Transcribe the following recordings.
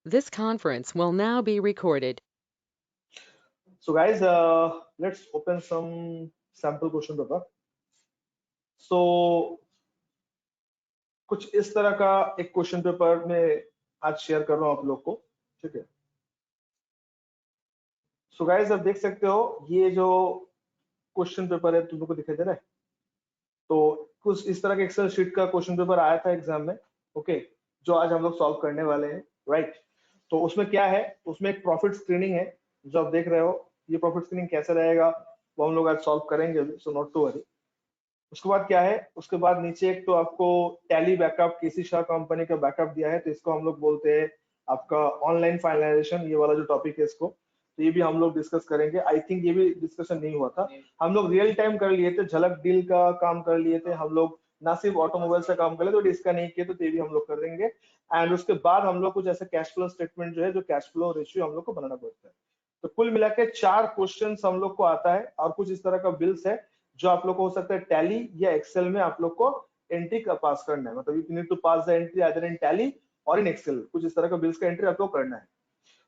This conference will now be recorded. So guys, let's open some sample question paper. So कुछ इस तरह का एक क्वेश्चन पेपर में आज शेयर कर रहा हूं आप लोग को, ठीक है। सो गाइस, आप देख सकते हो ये जो क्वेश्चन पेपर है तुम लोग को दिखाई दे रहा है। तो कुछ इस तरह के एक्सेल शीट का क्वेश्चन पेपर आया था एग्जाम में, ओके, जो आज हम लोग सॉल्व करने वाले हैं, राइट। तो उसमें क्या है, उसमें एक प्रॉफिट स्क्रीनिंग है जो आप देख रहे हो। ये प्रॉफिट स्क्रीनिंग कैसे रहेगा वो हम लोग आज सॉल्व करेंगे, सो नॉट टू वरी। उसके बाद क्या है, उसके बाद नीचे एक तो आपको टैली बैकअप, केसी शाह कंपनी का बैकअप दिया है, तो इसको हम लोग बोलते हैं आपका ऑनलाइन फाइनलाइजेशन, ये वाला जो टॉपिक है इसको, तो ये भी हम लोग डिस्कस करेंगे। आई थिंक ये भी डिस्कशन नहीं हुआ था, हम लोग रियल टाइम कर लिए थे, झलक डील का काम कर लिए थे हम लोग, ना सिर्फ ऑटोमोबाइल का काम कर लिए, तो इसका नहीं किया, तो ये भी हम लोग कर देंगे। एंड उसके बाद हम लोग कुछ ऐसा कैश फ्लो स्टेटमेंट जो है, जो कैश फ्लो रेशियो हम लोग को बनाना पड़ता है। तो कुल मिला के 4 क्वेश्चन हम लोग को आता है, और कुछ इस तरह का बिल्स है जो आप लोग को हो सकता है टैली या एक्सेल में आप लोग को एंट्री का पास करना है, मतलब you need to pass the entry either in Tally और इन एक्सेल, कुछ इस तरह का बिल्स का एंट्री आप लोग करना है।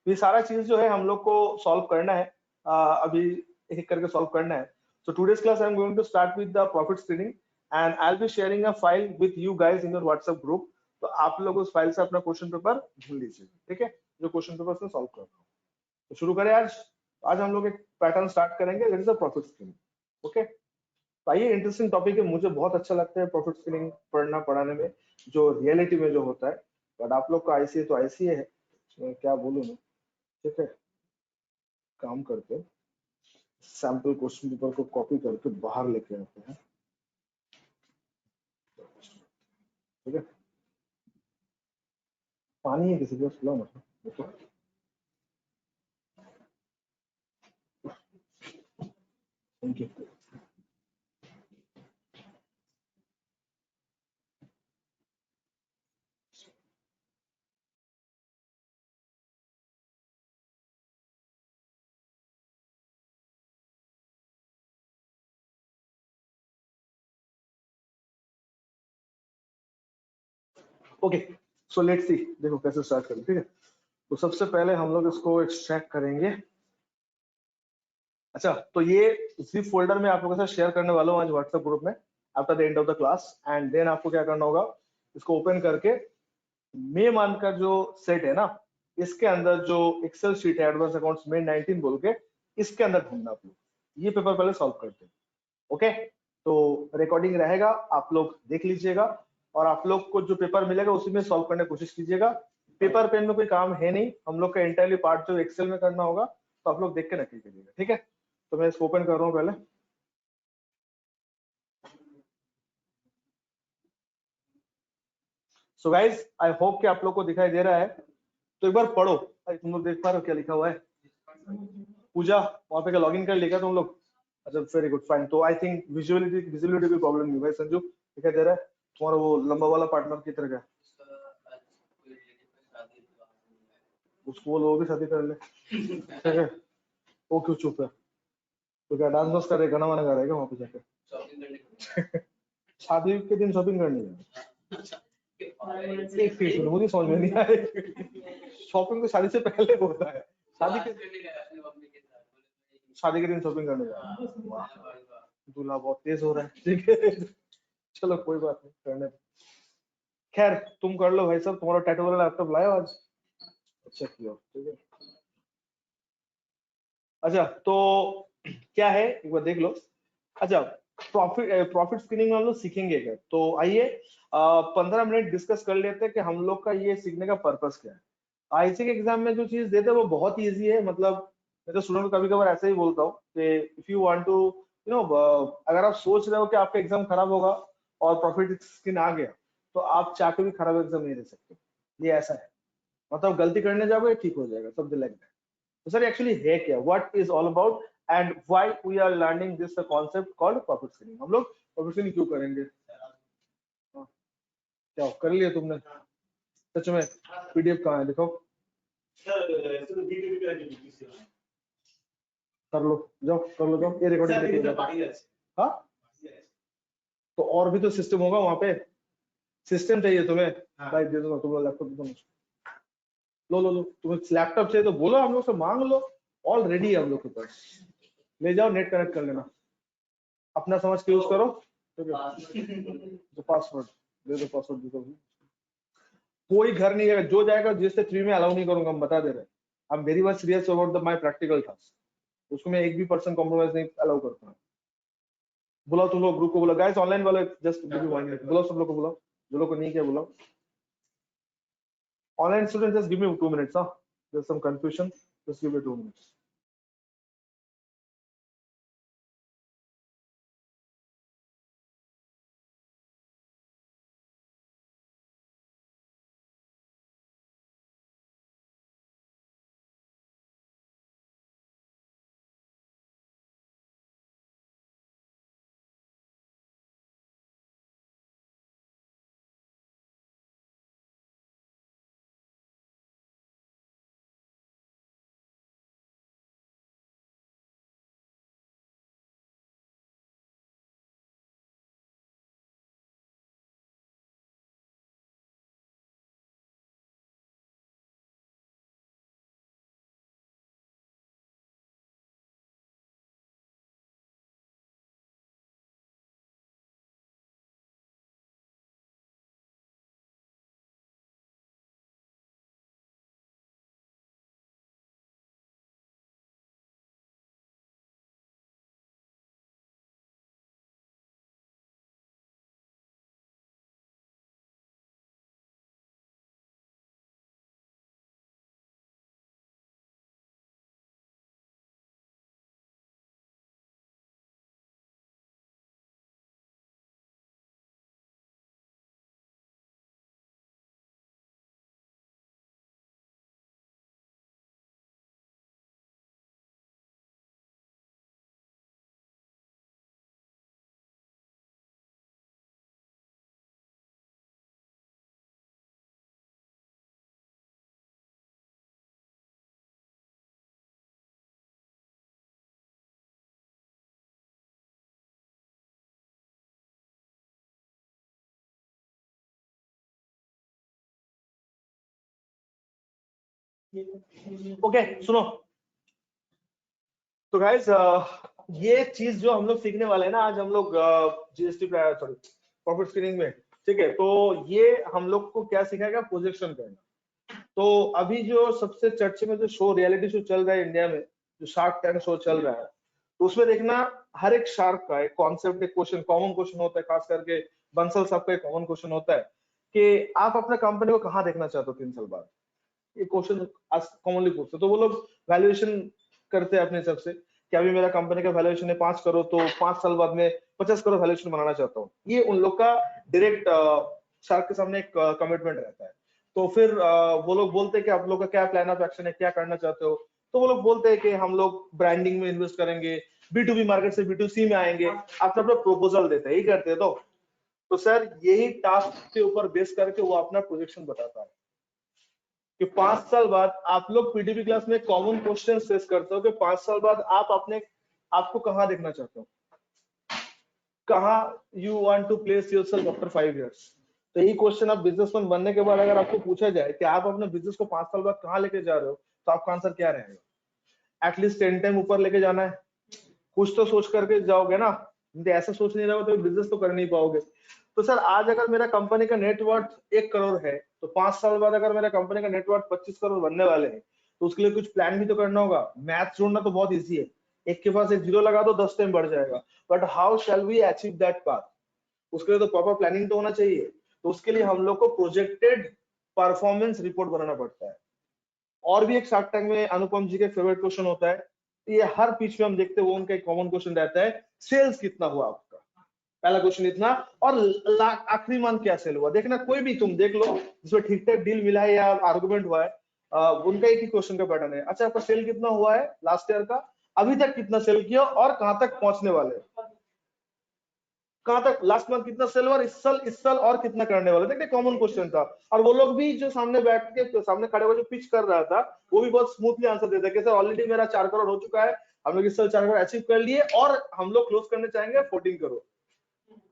ये सारा चीज जो है हम लोग को सॉल्व करना है, अभी एक एक करके सॉल्व करना है। So today's class I'm going to start with the profit screening and I'll be sharing a file with you guys in your WhatsApp group. तो आप लोग उस फाइल से अपना क्वेश्चन पेपर ढूंढ लीजिए, ठीक है, जो क्वेश्चन पेपर से सॉल्व कर रहा हूँ। तो शुरू करें आज। आज हम लोग एक पैटर्न स्टार्ट करेंगे, that is the profit screening, okay. तो आइए, इंटरेस्टिंग टॉपिक है, मुझे बहुत अच्छा लगता है प्रॉफिट स्क्रीनिंग पढ़ना पढ़ाने में, जो रियलिटी में जो होता है। बट आप लोग का आईसीए तो आईसीए है, मैं क्या बोलूँ मैं, ठीक है। काम करते सैंपल क्वेश्चन पेपर को कॉपी करके बाहर लेके आते हैं, ठीक है। पानी है किसी के पास, लो मतलब देखो। Thank you. Okay, so let's see, देखो कैसे स्टार्ट करें, ठीक है। तो सबसे पहले हम लोग इसको एक्सट्रैक्ट करेंगे। अच्छा, तो ये जिप फोल्डर में आप लोगों के साथ शेयर करने वाला हूँ आज व्हाट्सएप ग्रुप में after the end of the class. And then आपको क्या करना होगा, इसको ओपन करके मई मंथ का जो सेट है ना, इसके अंदर जो एक्सेल शीट है एडवांस अकाउंट्स में 19 बोल के, इसके अंदर ढूंढना आप लोग। ये पेपर पहले सॉल्व करते हैं, ओके। तो रिकॉर्डिंग रहेगा, आप लोग देख लीजिएगा, और आप लोग को जो पेपर मिलेगा उसी में सॉल्व करने की कोशिश कीजिएगा। पेपर पेन में कोई काम है नहीं, हम लोग का इंटायरली पार्ट जो एक्सेल में करना होगा, तो आप लोग देख के नकल करिएगा, ठीक है। तो मैं इसको ओपन कर रहा हूँ पहले। सो गाइज, आई होप कि आप लोग को दिखाई दे रहा है, तो एक बार पढ़ो। तुम लोग देख पा रहे हो क्या लिखा हुआ है? पूजा, वहां पे क्या लॉगिन कर लिखा तुम लोग? अच्छा, वेरी गुड, फाइन। तो आई थिंक विजुअलिटी की प्रॉब्लम नहीं भाई। संजू, दिखाई दे रहा है तुम्हारा वो लंबा वाला पार्टनर की तरह का? उसको बोलो वो भी शादी कर ले। वो क्यों चुप है? तो क्या डांस वांस कर रहे, गाना वाना गा रहे हैं क्या वहां पे जाके? शादी के दिन शॉपिंग करने जाए? एक चीज मुझे समझ में नहीं आया, शॉपिंग तो शादी से पहले होता है, शादी के दिन शॉपिंग करने जाए? दूल्हा बहुत तेज हो रहा है, ठीक है। चलो कोई बात नहीं, करने दो। खैर, तुम कर लो भाई साहब, तुम्हारा टैटू वाला लैपटॉप लाए हो आज? अच्छा किया, ठीक है। अच्छा, तो क्या है एक बार देख लो। अच्छा, प्रॉफिट स्क्रीनिंग में हम लोग सीखेंगे क्या, तो आइए 15 मिनट डिस्कस कर लेते हैं कि हम लोग का ये सीखने का पर्पस क्या है। आईसी के एग्जाम में जो चीज देते हैं वो बहुत इजी है, मतलब मैं तो स्टूडेंट को कभी कभार ऐसे ही बोलता हूँ कि इफ यू वांट टू अगर आप सोच रहे हो कि आपका एग्जाम खराब होगा और प्रॉफिट स्क्रीन आ गया, तो आप चाह के भी खराब एग्जाम नहीं दे सकते। ये ऐसा है, मतलब गलती करने जाओगे ठीक हो जाएगा, समथिंग लाइक दैट। तो सर एक्चुअली है क्या, what is all about and why we are learning this concept called profit screening. हम लोग प्रॉफिट स्क्रीनिंग क्यों करेंगे? हाँ, क्या कर लिया तुमने? सच में? पीडीएफ कहाँ है, दिखाओ। कर लो, जाओ कर लो, जाओ, ये रिकॉर्डिंग। हाँ, तो और भी तो सिस्टम होगा वहां पे, सिस्टम चाहिए तुम्हें? भाई दे दो, तुम लैपटॉप दे दो मुझे। लो लो लो, तुम्हें लैपटॉप चाहिए तो बोलो, हम लोग से मांग लो, ऑलरेडी हम लोग के पास, ले जाओ नेट कनेक्ट कर लेना, अपना समझ के यूज करो, जो पासवर्ड दे दो, पासवर्ड दे दो। कोई घर नहीं जाएगा, जो जाएगा जिससे फ्री में अलाउ नहीं करूंगा, हम बता दे रहे हैं। I am very much serious about the my practical task, उसको मैं 1% कॉम्प्रोमाइज नहीं अलाउ करता हूँ। बुलाओ तुम लोग ग्रुप को, बुलाओ गाइस, ऑनलाइन वाले जस्ट गिव मी 1 मिनट, बुलाओ सब लोग को, बुलाओ जो लोग को नहीं किया बुलाओ। Online student just give me 2 minutes, हां there is some confusion, just give me 2 minutes. Okay सुनो, तो गाइस ये चीज जो हम लोग सीखने वाले हैं ना आज, हम लोग जीएसटी सॉरी प्रॉफिट स्क्रीनिंग में, ठीक है, तो ये हम लोग को क्या सिखाएगा, प्रोजेक्शन करना। तो अभी जो सबसे चर्चे में जो शो, रियलिटी शो चल रहा है इंडिया में, जो शार्क टैंक शो चल रहा है, तो उसमें देखना हर एक शार्क का एक कॉन्सेप्ट, एक क्वेश्चन, कॉमन क्वेश्चन होता है, खास करके बंसल साहब का एक कॉमन क्वेश्चन होता है कि आप अपना कंपनी को कहाँ देखना चाहते हो 3 साल बाद। ये क्वेश्चन कॉमनली पूछते, तो वो लोग वैल्यूएशन करते हैं अपने हिसाब से कि अभी मेरा कंपनी का वैल्यूएशन है 5 करोड़, तो 5 साल बाद में 50 करोड़ वैल्यूएशन बनाना चाहता हूँ। ये उन लोग का डायरेक्ट शार्क के सामने एक कमिटमेंट रहता है। तो फिर वो लोग बोलते हैं कि आप लोग का क्या प्लान ऑफ एक्शन है, क्या करना चाहते हो। तो वो लोग बोलते हैं कि हम लोग ब्रांडिंग में इन्वेस्ट करेंगे, B2B मार्केट से B2C में आएंगे, अपना अपना प्रोपोजल देते हैं, यही करते हैं। तो सर यही टास्क के ऊपर बेस करके वो अपना प्रोजेक्शन बताता है कि 5 साल बाद आप लोग पीडीपी क्लास में कॉमन क्वेश्चन फेस करते हो कि 5 साल बाद आप अपने आपको कहां देखना चाहते हो, कहां you want to place yourself after 5 years. तो यही क्वेश्चन आप बिजनेसमैन बनने के बाद अगर आपको पूछा जाए कि आप अपने बिजनेस को 5 साल बाद कहां लेके जा रहे हो, तो आपका आंसर क्या रहेगा? एटलीस्ट 10 टाइम ऊपर लेके जाना है, कुछ तो सोच करके जाओगे ना, ऐसा सोच नहीं रहोगे तो बिजनेस तो कर नहीं पाओगे। तो सर आज अगर मेरा कंपनी का नेटवर्थ 1 करोड़ है, तो 5 साल बाद अगर मेरा कंपनी का नेटवर्थ 25 करोड़ बनने वाले हैं, तो उसके लिए कुछ प्लान भी तो करना होगा। मैथ जोड़ना तो बहुत इजी है, एक के पास एक जीरो लगा दो 10 टाइम बढ़ जाएगा, but how shall we achieve that path, उसके लिए तो प्रॉपर प्लानिंग तो होना चाहिए। तो उसके लिए हम लोग को प्रोजेक्टेड परफॉर्मेंस रिपोर्ट बनाना पड़ता है। और भी एक शार्क टैंक में अनुपम जी के फेवरेट क्वेश्चन होता है, ये हर पिच में हम देखते हैं, वो उनका एक कॉमन क्वेश्चन रहता है, सेल्स कितना हुआ आपका, पहला क्वेश्चन इतना, और आखिरी मंथ क्या सेल हुआ। देखना कोई भी तुम देख लो जिसमें ठीक ठाक डील मिला है या आर्गुमेंट हुआ है, उनका एक ही क्वेश्चन का पैटर्न है, अच्छा आपका सेल कितना हुआ है लास्ट ईयर का, अभी तक कितना सेल किया और कहां तक पहुंचने वाले, कहां तक लास्ट मंथ कितना सेल हुआ, इस साल और कितना करने वाले। देखिए कॉमन क्वेश्चन था, और वो लोग भी जो सामने बैठ के सामने खड़े हुए जो पिच कर रहा था, वो भी बहुत स्मूथली आंसर देता है कि सर ऑलरेडी मेरा 4 करोड़ हो चुका है, हम लोग इस साल 4 करोड़ अचीव कर लिए और हम लोग क्लोज करने चाहेंगे 14 करोड़।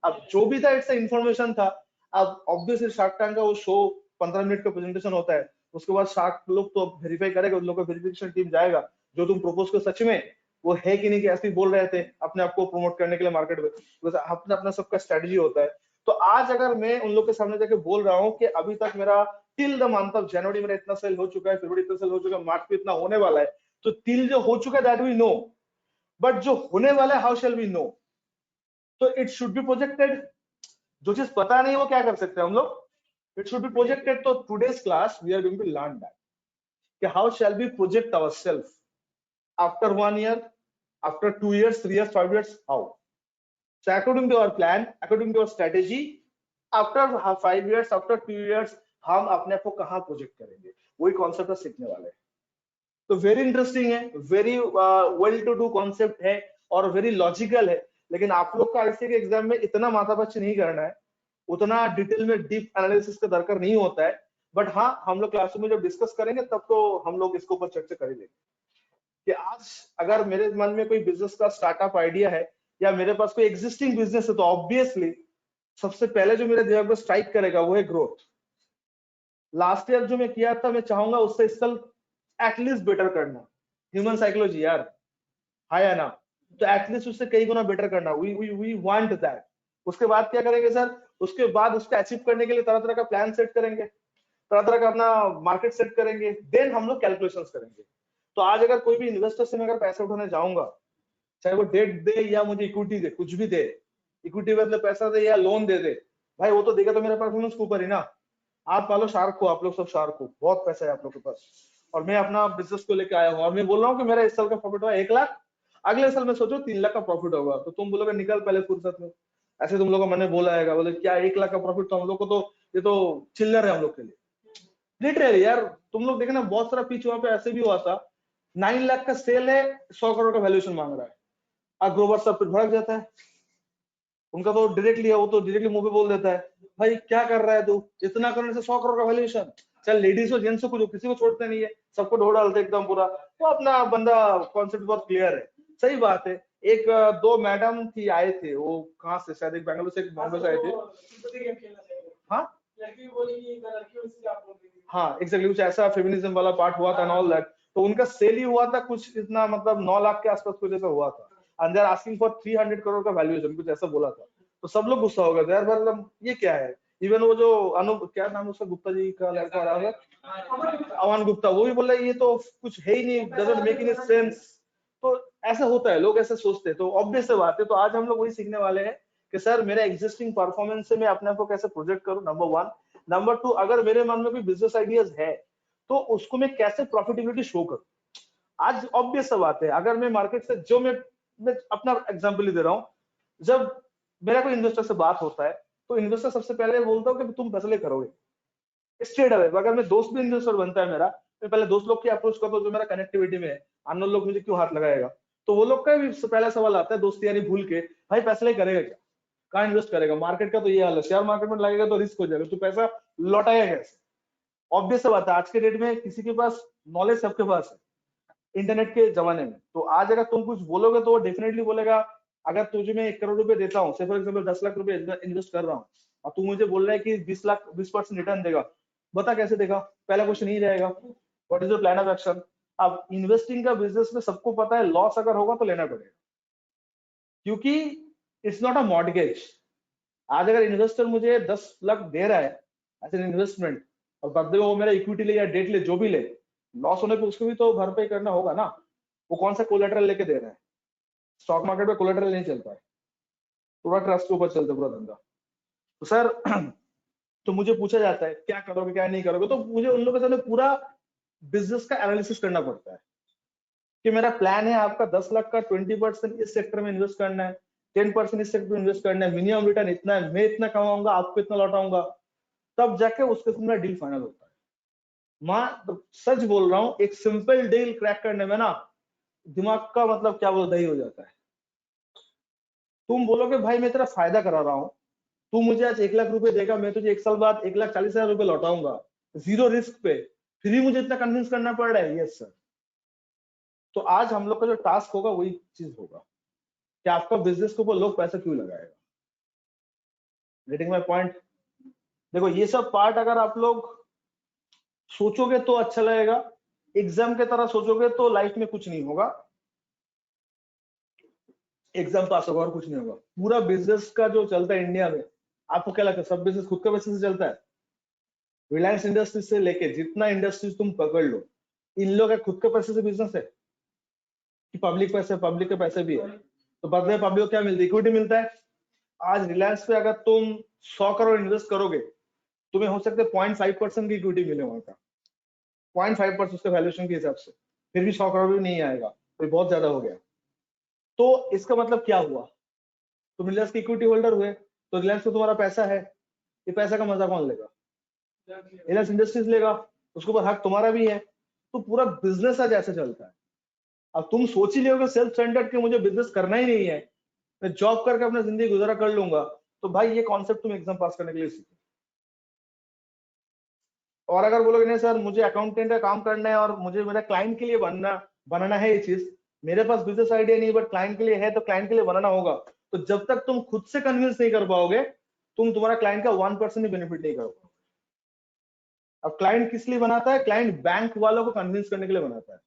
अब जो भी था इट्स इन्फॉर्मेशन था। अब ऑब्वियसली शार्क टैंक का वो शो 15 मिनट का प्रेजेंटेशन होता है, उसके बाद शार्क लोग तो वेरीफाई करेगा, उन लोग का वेरिफिकेशन टीम जाएगा जो तुम प्रपोज को सच में वो है कि नहीं, कि ऐसे ही बोल रहे थे अपने आप को प्रमोट करने के लिए मार्केट में, अपना अपना सबका स्ट्रेटजी होता है। तो आज अगर मैं उन लोग के सामने जाके बोल रहा हूँ कि अभी तक मेरा till the month of January मेरा इतना सेल हो चुका है, फरवरी इतना सेल हो चुका है, मार्च में इतना होने वाला है, तो टिल जो हो चुका है दैट वी नो, बट जो होने वाला है हाउ शैल वी नो? तो इट शुड बी प्रोजेक्टेड। जो चीज पता नहीं वो क्या कर सकते हैं हम लोग, इट शुड बी प्रोजेक्टेड। तो today's class we are going to learn that कि how shall we project ourselves after 1 year, after 2 years, 3 years, 5 years, how? So according to our plan, according to our strategy, after 5 years, after 2 years, हम अपने आप को कहाँ project करेंगे, वही concept सीखने वाले हैं। तो वेरी इंटरेस्टिंग है, very well to do concept है और वेरी लॉजिकल है, लेकिन आप लोग का आईसी के एग्जाम में इतना माथापच्ची नहीं करना है, उतना डिटेल में डीप एनालिसिस का दरकार नहीं होता है। बट हाँ, हम लोग क्लासरूम में जब डिस्कस करेंगे तब तो हम लोग इसके ऊपर चर्चा करेंगे कि आज अगर मेरे मन में कोई बिजनेस का स्टार्टअप आइडिया है या मेरे पास कोई एग्जिस्टिंग बिजनेस है, तो ऑब्वियसली सबसे पहले जो मेरे दिमाग में स्ट्राइक करेगा वो है ग्रोथ। लास्ट ईयर जो मैं किया था, मैं चाहूंगा उससे इस साल एटलीस्ट बेटर करना। ह्यूमन साइकोलॉजी यार, है या ना? तो एटलीस्ट उससे कई गुना बेटर करना, वी वांट दैट। उसके बाद क्या करेंगे सर? उसके बाद उसको अचीव करने के लिए तरह तरह का प्लान सेट करेंगे, तरह तरह का अपना मार्केट सेट करेंगे, देन हम लोग कैलकुलेशंस करेंगे। तो आज अगर कोई भी इन्वेस्टर से मैं अगर पैसा उठाने जाऊंगा, चाहे वो डेट दे या मुझे इक्विटी दे, कुछ भी दे, इक्विटी मतलब पैसा दे या लोन दे दे, भाई वो तो देगा तो मेरे परफॉर्मेंस के ऊपर ही ना। आप पालो शार्क को, आप लोग सब शार्क को, बहुत पैसा है आप लोग के पास, और मैं अपना बिजनेस को लेके आया हूँ और मैं बोल रहा हूँ कि मेरा इस साल का प्रॉफिट हुआ 1 लाख, अगले साल में सोचो 3 लाख का प्रॉफिट होगा। तो तुम बोलोगे निकल पहले फुर्सत में, ऐसे तुम लोग को मैंने बोला है, बोले क्या 1 लाख का प्रॉफिट? तो हम लोग को तो ये तो चिल्लर है हम लोग के लिए, लिटरली यार। तुम लोग देखना बहुत सारा पिच वहां पे ऐसे भी हुआ था, 9 लाख का सेल है, 100 करोड़ का वैल्यूएशन मांग रहा है, और ग्रोवर सब पे भड़क जाता है। उनका तो डायरेक्टली है, वो तो डायरेक्टली मुंह पे बोल देता है, भाई क्या कर रहा है तू, इतना करने से 100 करोड़ का वैल्यूएशन। चल लेडीज हो जेंट्स हो, किसी को छोड़ते नहीं है, सबको ढो डालते एकदम पूरा। वो अपना बंदा कॉन्सेप्ट बहुत क्लियर है, सही बात है। एक दो मैडम थी आए थे, वो कहाँ से, शायद एक बेंगलुरु से एक बॉम्बे से आए थे। हाँ हाँ एग्जैक्टली, कुछ ऐसा फेमिनिज्म वाला पार्ट हुआ था, ऑल दैट। तो उनका सेल ही हुआ था कुछ इतना, मतलब 9 लाख के आसपास कुछ ऐसा हुआ था, and they are asking for 300 crore का वैल्यूएशन, कुछ ऐसा बोला था। तो सब लोग गुस्सा हो गए थे यार, मतलब ये क्या है। इवन वो जो अनु, क्या नाम उसका, गुप्ता जी का लड़का आ रहा है, अवान गुप्ता, वो भी बोल रहा है ये तो कुछ है ही नहीं, डजंट मेक एनी सेंस। तो ऐसा होता है, लोग ऐसे सोचते हैं, तो ऑब्वियस बात है। तो आज हम लोग वही सीखने वाले हैं कि सर मेरा एग्जिस्टिंग परफॉर्मेंस से मैं अपने आप को कैसे प्रोजेक्ट करूं, नंबर 1। नंबर 2, अगर मेरे मन में कोई बिजनेस आइडियाज है तो उसको मैं कैसे प्रॉफिटेबिलिटी शो करूं। आज ऑब्वियस बात है, अगर मैं मार्केट से जो मैं अपना एग्जांपल ही दे रहा हूं, जब मेरा कोई इन्वेस्टर से बात होता है तो इन्वेस्टर सबसे पहले बोलता हूं कि तुम पैसे करोगे स्ट्रेट अवे। अगर मैं दोस्त भी इन्वेस्टर बनता है मेरा, मैं पहले दोस्त लोग की अप्रोच करता हूं जो मेरा कनेक्टिविटी में है, अननोन लोग मुझे क्यों हाथ लगाएगा। तो वो लोग का भी पहला सवाल आता है दोस्ती यानी भूल के, भाई पैसे करेगा क्या, कहाँ इन्वेस्ट करेगा, मार्केट का तो ये हाल है, शेयर मार्केट में लगेगा तो रिस्क हो जाएगा, तो पैसा लौटाएगा कैसे। ऑब्वियस बात है, आज के डेट में किसी के पास नॉलेज सबके पास है इंटरनेट के जमाने में। तो आज अगर तुम कुछ बोलोगे तो वो डेफिनेटली बोलेगा, अगर तुझे मैं 1 करोड़ रुपए देता हूँ, फॉर एग्जाम्पल 10 लाख रुपए इन्वेस्ट कर रहा हूँ, और तू मुझे बोल रहा है कि 20% रिटर्न देगा, बता कैसे देगा। पहला क्वेश्चन ही रहेगा, what is your plan of action. अब इन्वेस्टिंग का बिजनेस में सबको पता है लॉस अगर होगा तो लेना पड़ेगा, क्योंकि इट्स नॉट अ मॉर्गेज। आज अगर इन्वेस्टर मुझे 10 लाख दे रहा है एज एन इन्वेस्टमेंट, और बदले में वो मेरा इक्विटी ले या डेट ले, जो भी ले, लॉस होने पे उसको भी तो भरपाई करना होगा ना। वो कौन सा कोलेटरल लेके दे रहा है, स्टॉक मार्केट में कोलेटरल नहीं चलता है, पूरा ट्रस्ट के ऊपर चलता है पूरा धंधा। तो सर तो मुझे पूछा जाता है क्या करोगे क्या नहीं करोगे, तो मुझे उन लोगों के सामने पूरा बिजनेस का एनालिसिस करना पड़ता है कि मेरा प्लान है आपका 10 लाख का 20% इस सेक्टर में इन्वेस्ट करना है, 10% इस सेक्टर में इन्वेस्ट करना है, मिनिमम रिटर्न इतना है, मैं इतना कमाऊंगा, आपको इतना लौटाऊंगा, तब जाके उसके साथ मेरा डील फाइनल होता है। मैं सच बोल रहा हूँ, एक सिंपल डील क्रैक करने में ना दिमाग का मतलब क्या बोल दही हो जाता है। तुम बोलोगे भाई मैं तेरा फायदा करा रहा हूँ, तू मुझे आज 1 लाख रुपए देगा, मैं तुझे 1 साल बाद 1,40,000 रुपए लौटाऊंगा, जीरो रिस्क पे, फिर भी मुझे इतना कन्विंस करना पड़ रहा है। Yes sir. तो आज हम लोग का जो टास्क होगा वही चीज होगा कि आपका बिजनेस के ऊपर लोग पैसा क्यों लगाएगा। Getting my point. देखो ये सब पार्ट अगर आप लोग सोचोगे तो अच्छा लगेगा, एग्जाम के तरह सोचोगे तो लाइफ में कुछ नहीं होगा, एग्जाम पास होगा और कुछ नहीं होगा। पूरा बिजनेस का जो चलता है इंडिया में, आपको क्या लगता है सब बिजनेस खुद का बिजनेस से चलता है? रिलायंस इंडस्ट्रीज से लेके जितना इंडस्ट्रीज तुम पकड़ लो, इन लोग का खुद के पैसे से बिजनेस है कि पब्लिक पैसे, पब्लिक के पैसे भी है, तो बदले पब्लिक को क्या मिलता है? इक्विटी मिलता है। आज रिलायंस पे अगर तुम 100 करोड़ इन्वेस्ट करोगे, तुम्हें हो सकता है 0.5% की इक्विटी मिले वहां का, 0.5% उसके वैल्यूएशन के हिसाब से, फिर भी 100 करोड़ भी नहीं आएगा, तो बहुत ज्यादा हो गया। तो इसका मतलब क्या हुआ? तुम रिलायंस के इक्विटी होल्डर हुए, तो रिलायंस को तुम्हारा पैसा है, ये पैसा का मजा कौन लेगा? रिलायंस इंडस्ट्रीज लेगा, उसके ऊपर हक तुम्हारा भी है। तो पूरा बिजनेस आज ऐसे चलता है। अब तुम सोच ही लियोगे सेल्फ स्टैंडर्ड कि मुझे बिजनेस करना ही नहीं है, मैं जॉब करके अपना जिंदगी गुजारा कर लूंगा, तो भाई ये कॉन्सेप्ट तुम एग्जाम पास करने के लिए सीखो। और अगर बोलोगे नहीं सर मुझे अकाउंटेंट का काम करना है और मुझे मेरा क्लाइंट के लिए बनाना है ये चीज, मेरे पास बिजनेस आइडिया नहीं बट क्लाइंट के लिए है, तो क्लाइंट के लिए बनाना होगा, तो जब तक तुम खुद से कन्विंस नहीं कर पाओगे, तुम तुम्हारा क्लाइंट का 1% भी बेनिफिट नहीं करोगे। अब क्लाइंट किस लिए बनाता है? क्लाइंट बैंक वालों को कन्विंस करने के लिए बनाता है।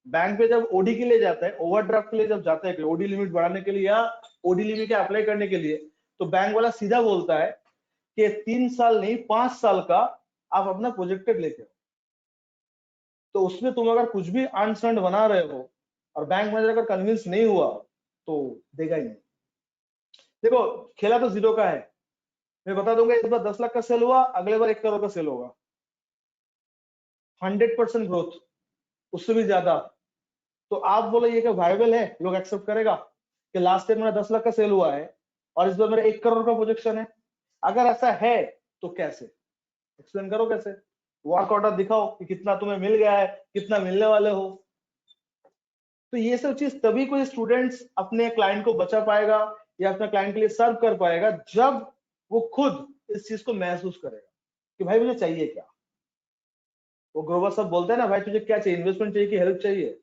बैंक पे जब ओडी के लिए जाता है, ओवरड्राफ्ट के लिए जब जाता है, ओडी लिमिट बढ़ाने के लिए या ओडी लिमिट के अप्लाई करने के लिए, तो बैंक वाला सीधा बोलता है कि 3 साल नहीं 5 साल का आप अपना प्रोजेक्टेड लेके आओ। तो उसमें तुम अगर कुछ भी अनसंड बना रहे हो और बैंक मैनेजर अगर कन्विंस नहीं हुआ तो देगा ही नहीं। देखो खेला तो जीरो का है, मैं बता दूंगा, इस बार 10 लाख का सेल हुआ, अगले बार 1 करोड़ का सेल होगा, 100% ग्रोथ, उससे भी ज्यादा। तो आप बोले ये क्या वायबल है? लोग एक्सेप्ट करेगा कि लास्ट ईयर मेरा 10 लाख का सेल हुआ है और इस बार मेरा 1 करोड़ का प्रोजेक्शन है? अगर ऐसा है तो कैसे? एक्सप्लेन करो कैसे, वर्क ऑर्डर दिखाओ कि कितना तुम्हें मिल गया है, कितना मिलने वाले हो। तो ये सब चीज तभी कोई स्टूडेंट्स अपने क्लाइंट को बचा पाएगा या अपने क्लाइंट के लिए सर्व कर पाएगा, जब वो खुद इस चीज को महसूस करेगा कि भाई मुझे चाहिए क्या। वो ग्रोवर सब बोलते हैं ना, भाई तुझे क्या चाहिए, इन्वेस्टमेंट चाहिए कि हेल्प चाहिए?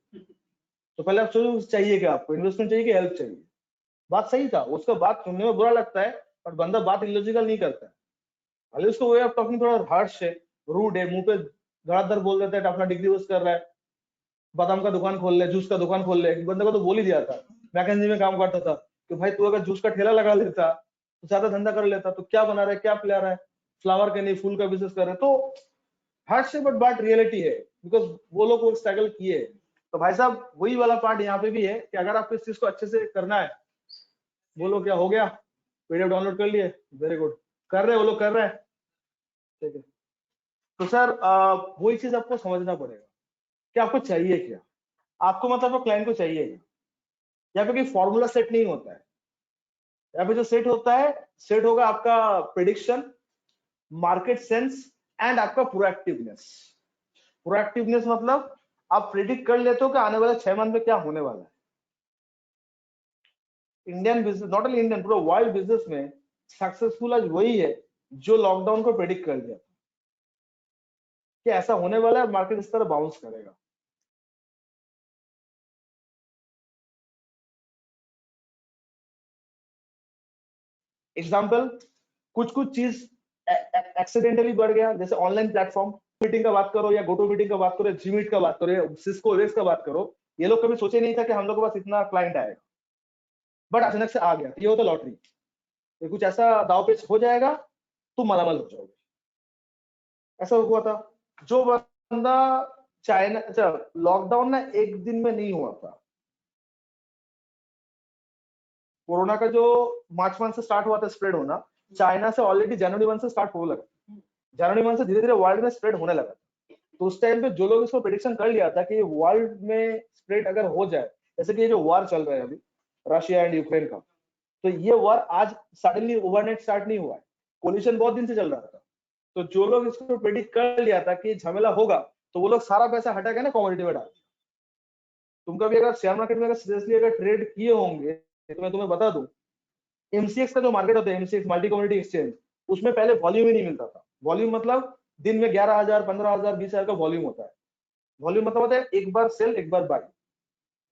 तो पहले आप सोचो चाहिए क्या आपको, इन्वेस्टमेंट चाहिए कि हेल्प चाहिए? बात सही था, उसका बात सुनने में बुरा लगता है पर बंदा बात इलॉजिकल नहीं करता है। भले उसको वे ऑफ टॉकिंग थोड़ा हार्श है, रूड है, मुंह पे धड़ाधड़ बोल देता है अपना डिग्री वेस्ट कर रहा है, बादाम का दुकान खोल ले, जूस का दुकान खोल ले। एक बंदे को तो बोल ही दिया था, मैकेंजी में काम करता था, कि भाई तू अगर जूस का ठेला लगा लेता तो ज्यादा धंधा कर लेता, तो क्या बना रहा है, क्या पिला रहा है, फ्लावर का नहीं फूल का बिजनेस कर रहे। तो हार्श है बट बात रियलिटी है, बिकॉज वो लोग वो स्ट्रगल किए। तो भाई साहब वही वाला पार्ट यहाँ पे भी है कि अगर आपको इस चीज को अच्छे से करना है, बोलो क्या हो गया, पीडीएफ डाउनलोड कर लिए, वेरी गुड, कर रहे हैं वो लोग कर रहे हैं, ठीक है। तो सर वही चीज आपको समझना पड़ेगा कि आपको चाहिए क्या, आपको मतलब क्लाइंट को चाहिए क्या। यहाँ पे कोई फॉर्मूला सेट नहीं होता है, यहाँ पे जो सेट होता है, सेट होगा आपका प्रिडिक्शन, मार्केट सेंस एंड आपका प्रोएक्टिवनेस। प्रोएक्टिवनेस मतलब आप प्रिडिक्ट कर लेते हो कि आने वाले 6 मंथ में क्या होने वाला है। Indian business, not only Indian, पूरा वर्ल्ड बिजनेस में सक्सेसफुल आज वही है जो लॉकडाउन को प्रिडिक्ट कर दिया कि ऐसा होने वाला है, मार्केट इस तरह बाउंस करेगा। एग्जाम्पल, कुछ कुछ चीज एक्सीडेंटली बढ़ गया, जैसे ऑनलाइन प्लेटफॉर्म, मीटिंग का बात करो या गोटो मीटिंग का बात करो, जीमीट का बात करो या सिस्को वेक्स का बात करो, ये लोग कभी सोचे नहीं था कि हम लोग के पास इतना क्लाइंट आएगा, बट अचानक से आ गया। ये होता लॉटरी, ये कुछ ऐसा दाव पेच हो जाएगा, तुम मालामाल हो जाओगे। ऐसा हुआ था। जो बंदा चाइना, अच्छा लॉकडाउन ना एक दिन में नहीं हुआ था, कोरोना का जो मार्च मंथ से स्टार्ट हुआ था स्प्रेड होना, चाइना से ऑलरेडी जनवरी मंथ से स्टार्ट होने लगा, जनवरी मंथ से धीरे धीरे वर्ल्ड में स्प्रेड होने लगा। तो उस टाइम पे जो लोग इसको प्रेडिक्शन कर लिया था कि वर्ल्ड में स्प्रेड अगर हो जाए, जैसे कि ये जो वार चल रहा है अभी रशिया एंड यूक्रेन का, तो ये वार आज सडनली ओवरनाइट स्टार्ट नहीं हुआ है, कोलिशन बहुत दिन से चल रहा था। तो जो लोग इसको प्रेडिक्ट कर लिया था कि झमेला होगा, तो वो लोग सारा पैसा हटा के ना कमोडिटी में डाल। तुम कभी अगर शेयर मार्केट में अगर सीरियसली अगर ट्रेड किए होंगे, तो मैं तुम्हें बता दूं, एमसीएक्स का जो मार्केट होता है, एमसीएक्स मल्टी कमोडिटी एक्सचेंज, उसमें पहले वॉल्यूम ही नहीं मिलता था। वॉल्यूम मतलब दिन में 11,000 15,000 20,000 का वॉल्यूम होता है। वॉल्यूम मतलब होता है एक बार सेल एक बार buy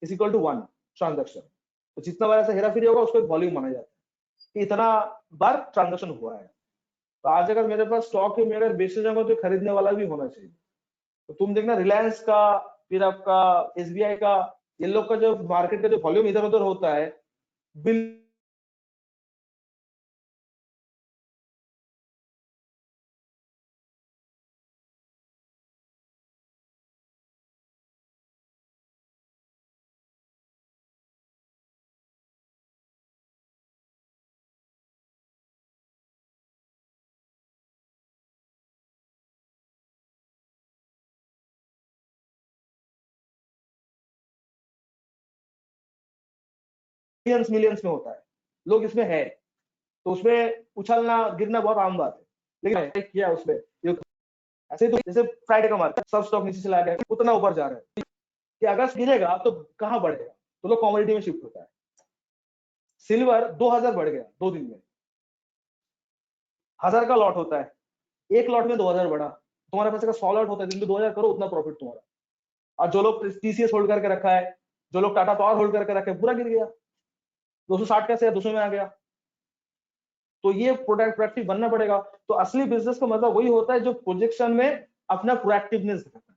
is equal to 1 transaction. तो जितना बार ऐसा हेरा फेरी होगा उसको एक वॉल्यूम माना जाता है कि इतना बार ट्रांजेक्शन हुआ है। तो आज अगर मेरे पास स्टॉक है, मैं अगर बेचने जाऊंगा तो खरीदने वाला भी होना चाहिए। तो तुम देखना रिलायंस का, फिर आपका एसबीआई का, इन लोग का जो मार्केट का जो वॉल्यूम इधर उधर होता है बिलियंस मिलियंस में होता है, लोग इसमें है, तो उसमें उछलना गिरना बहुत आम बात है, लेकिन किया उसमें ऐसे तो जैसे फ्राइडे का मार्केट सब स्टॉक नीचे चला गया, उतना ऊपर जा रहा है कि अगर गिरेगा तो कहां बढ़ेगा, तो लोग कमोडिटी में शिफ्ट होता है। सिल्वर 2000 बढ़ गया 2 दिन में, 1000 का लॉट होता है, एक लॉट में 2000 बढ़ा, तुम्हारे पास अगर 100 लॉट होता है दिन में 2000 करो, उतना प्रॉफिट तुम्हारा। और जो लोग टीसीएस होल्ड करके रखा है, जो लोग टाटा पावर होल्ड करके रखे, पूरा गिर गया, 260 का शेयर 200 में आ गया। तो ये प्रोडक्टिव बनना पड़ेगा। तो असली बिजनेस का मतलब वही होता है जो प्रोजेक्शन में अपना प्रोएक्टिवनेस दिखाता है।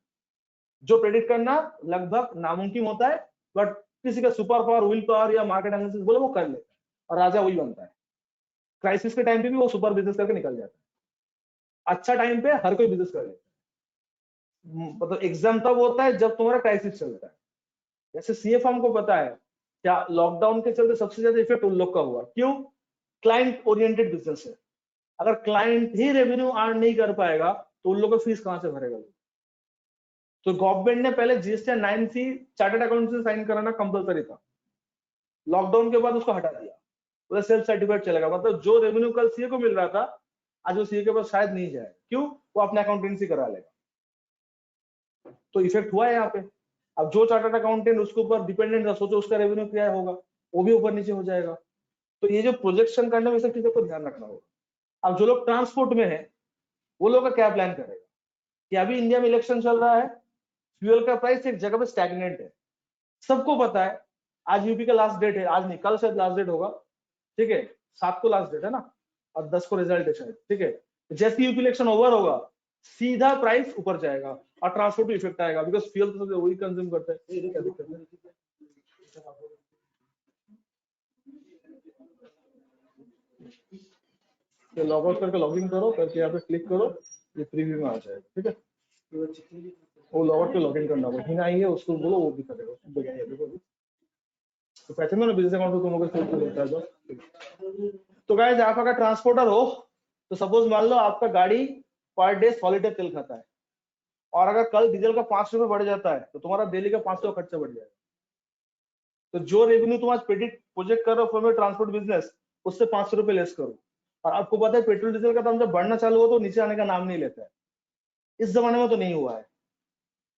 जो प्रेडिक्ट करना लगभग नामुमकिन होता है, बट किसी का सुपर पावर, विल पावर या मार्केट एनालिसिस बोले वो कर लेता है, और राजा वही बनता है। क्राइसिस के टाइम पे भी वो सुपर बिजनेस करके निकल जाता है, अच्छा टाइम पे हर कोई बिजनेस कर लेता है। मतलब एग्जाम तब होता है जब तुम्हारा क्राइसिस चलता है। जैसे सीएफ हमको पता है क्या लॉकडाउन के चलते सबसे ज्यादा इफेक्ट उन लोग का हुआ, क्यों? क्लाइंट ओरिएंटेड बिजनेस है। अगर क्लाइंट ही रेवेन्यू अर्न नहीं कर पाएगा तो उन लोगों को फीस कहां से भरेगा? तो गवर्नमेंट ने पहले जीएसटी 9 फी चार्टर्ड अकाउंट से साइन कराना कंपलसरी था, लॉकडाउन के बाद उसको हटा दिया, पूरा सेल्फ सर्टिफाइड चलेगा। मतलब जो रेवेन्यू कल सीए को मिल रहा था आज वो सीए के पास शायद नहीं जाएगा, क्यों? वो अपने अकाउंटेंसी करा लेगा। तो इफेक्ट हुआ है यहाँ पे। अब जो चार्टर्ड अकाउंटेंट उसके ऊपर डिपेंडेंट था, सोचो उसका रेवेन्यू क्या होगा, वो भी ऊपर नीचे हो जाएगा। तो ये जो प्रोजेक्शन करने में सब चीजों को ध्यान रखना होगा। अब जो लोग ट्रांसपोर्ट में है वो लोग का क्या प्लान करेगा कि अभी इंडिया में इलेक्शन चल रहा है, फ्यूल का प्राइस एक जगह पे स्टैग्नेंट है, सबको पता है। आज यूपी का लास्ट डेट है, आज नहीं कल शायद लास्ट डेट होगा, ठीक है, 7 को लास्ट डेट है ना, और 10 को रिजल्ट है शायद, ठीक है। जैसे यूपी इलेक्शन ओवर होगा सीधा प्राइस ऊपर जाएगा और ट्रांसपोर्ट पे इफेक्ट आएगा, बिकॉज फ्यूल तो वही कंज्यूम करता है। ये क्या दिक्कत है? तो लॉग आउट करके लॉगिन करो, करके यहाँ पे क्लिक करो, ये प्रीव्यू में आ जाएगा, ठीक है। वो लॉग आउट पे लॉगिन करना होगा, हिना आई है उसको बोलो, वो भी करेगा। तो पहचानो ना बिजनेस अकाउंट तो तुम लोगों को देता है जो। तो गाइस आप अगर ट्रांसपोर्टर हो तो सपोज मान लो आपका गाड़ी पर डे सॉलिड तेल खाता है, और अगर कल डीजल का 5 रुपए बढ़ जाता है तो तुम्हारा डेली का 500 खर्चा बढ़ जाएगा। तो जो रेवेन्यू तुम आज प्रोजेक्ट कर रहे हो फॉर ट्रांसपोर्ट बिजनेस, उससे 500 रुपए लेस करो। और आपको पता है पेट्रोल डीजल का दाम जब बढ़ना चालू हो तो नीचे आने का नाम नहीं लेता है। इस जमाने में तो नहीं हुआ है,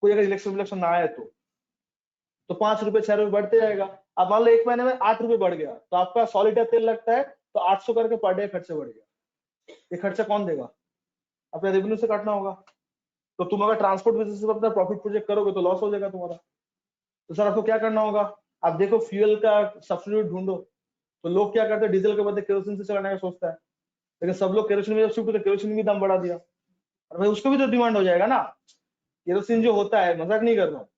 कोई अगर इलेक्शन ना आए तो 5 रुपए 6 रुपए बढ़ते जाएगा। अब मान लो एक महीने में 8 रुपए बढ़ गया तो आपका सॉलिड तेल लगता है तो 800 करके पर डे खर्चा बढ़ गया। ये खर्चा कौन देगा? अपने रेवेन्यू से काटना होगा। तो तुम अगर ट्रांसपोर्ट बिजनेस में अपना प्रॉफिट प्रोजेक्ट करोगे तो लॉस हो जाएगा तुम्हारा। तो सर आपको क्या करना होगा? आप देखो फ्यूल का सब्स्टिट्यूट ढूंढो। तो लोग क्या करते हैं, डीजल के बदले केरोसिन से चलाने का सोचता है, लेकिन सब लोग केरोसिन में जब शिफ्ट होते केरोसिन भी दाम बढ़ा दिया, और भाई उसको भी तो डिमांड हो जाएगा ना। केरोसिन जो होता है, मजाक नहीं कर रहा हूँ,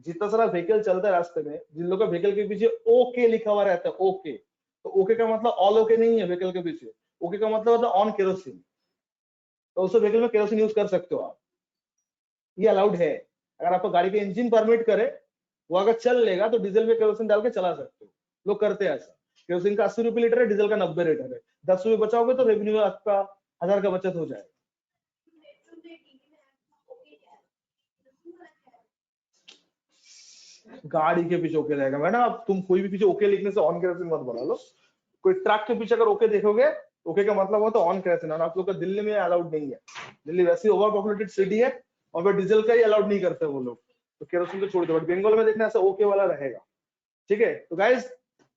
जितना सारा व्हीकल चलता है रास्ते में, जिन लोगों का व्हीकल के पीछे ओके लिखा हुआ रहता है, ओके, तो ओके का मतलब ऑल ओके नहीं है व्हीकल के पीछे, ओके का मतलब होता है ऑन केरोसिन। तो उस व्हीकल में केरोसिन यूज कर सकते हो आप, ये अलाउड है। अगर आपको गाड़ी का इंजन परमिट करे, वो अगर चल लेगा तो डीजल में केरोसिन डाल के चला सकते हो। लोग करते हैं ऐसा। केरोसिन का 80 रुपए लीटर है, डीजल का 90 लीटर है, 10 रुपए बचाओगे तो रेवेन्यू आपका 1000 का बचत हो जाएगा। गाड़ी के पीछे ओके रहेगा मैडम, अब तुम कोई भी पीछे ओके लिखने से ऑन केरोसिन मत बना लो। कोई ट्रक के पीछे अगर ओके देखोगे, ओके का मतलब होता है ऑन केरोसिन, और आप लोग का दिल्ली में अलाउड नहीं है। दिल्ली वैसे ओवर पॉपुलेटेड सिटी है और वे डीजल का ही अलाउड नहीं करते वो लोग, तो केरोसिन को छोड़ दो। बट बंगाल में देखना ऐसा ओके वाला रहेगा, ठीक है। तो गाइस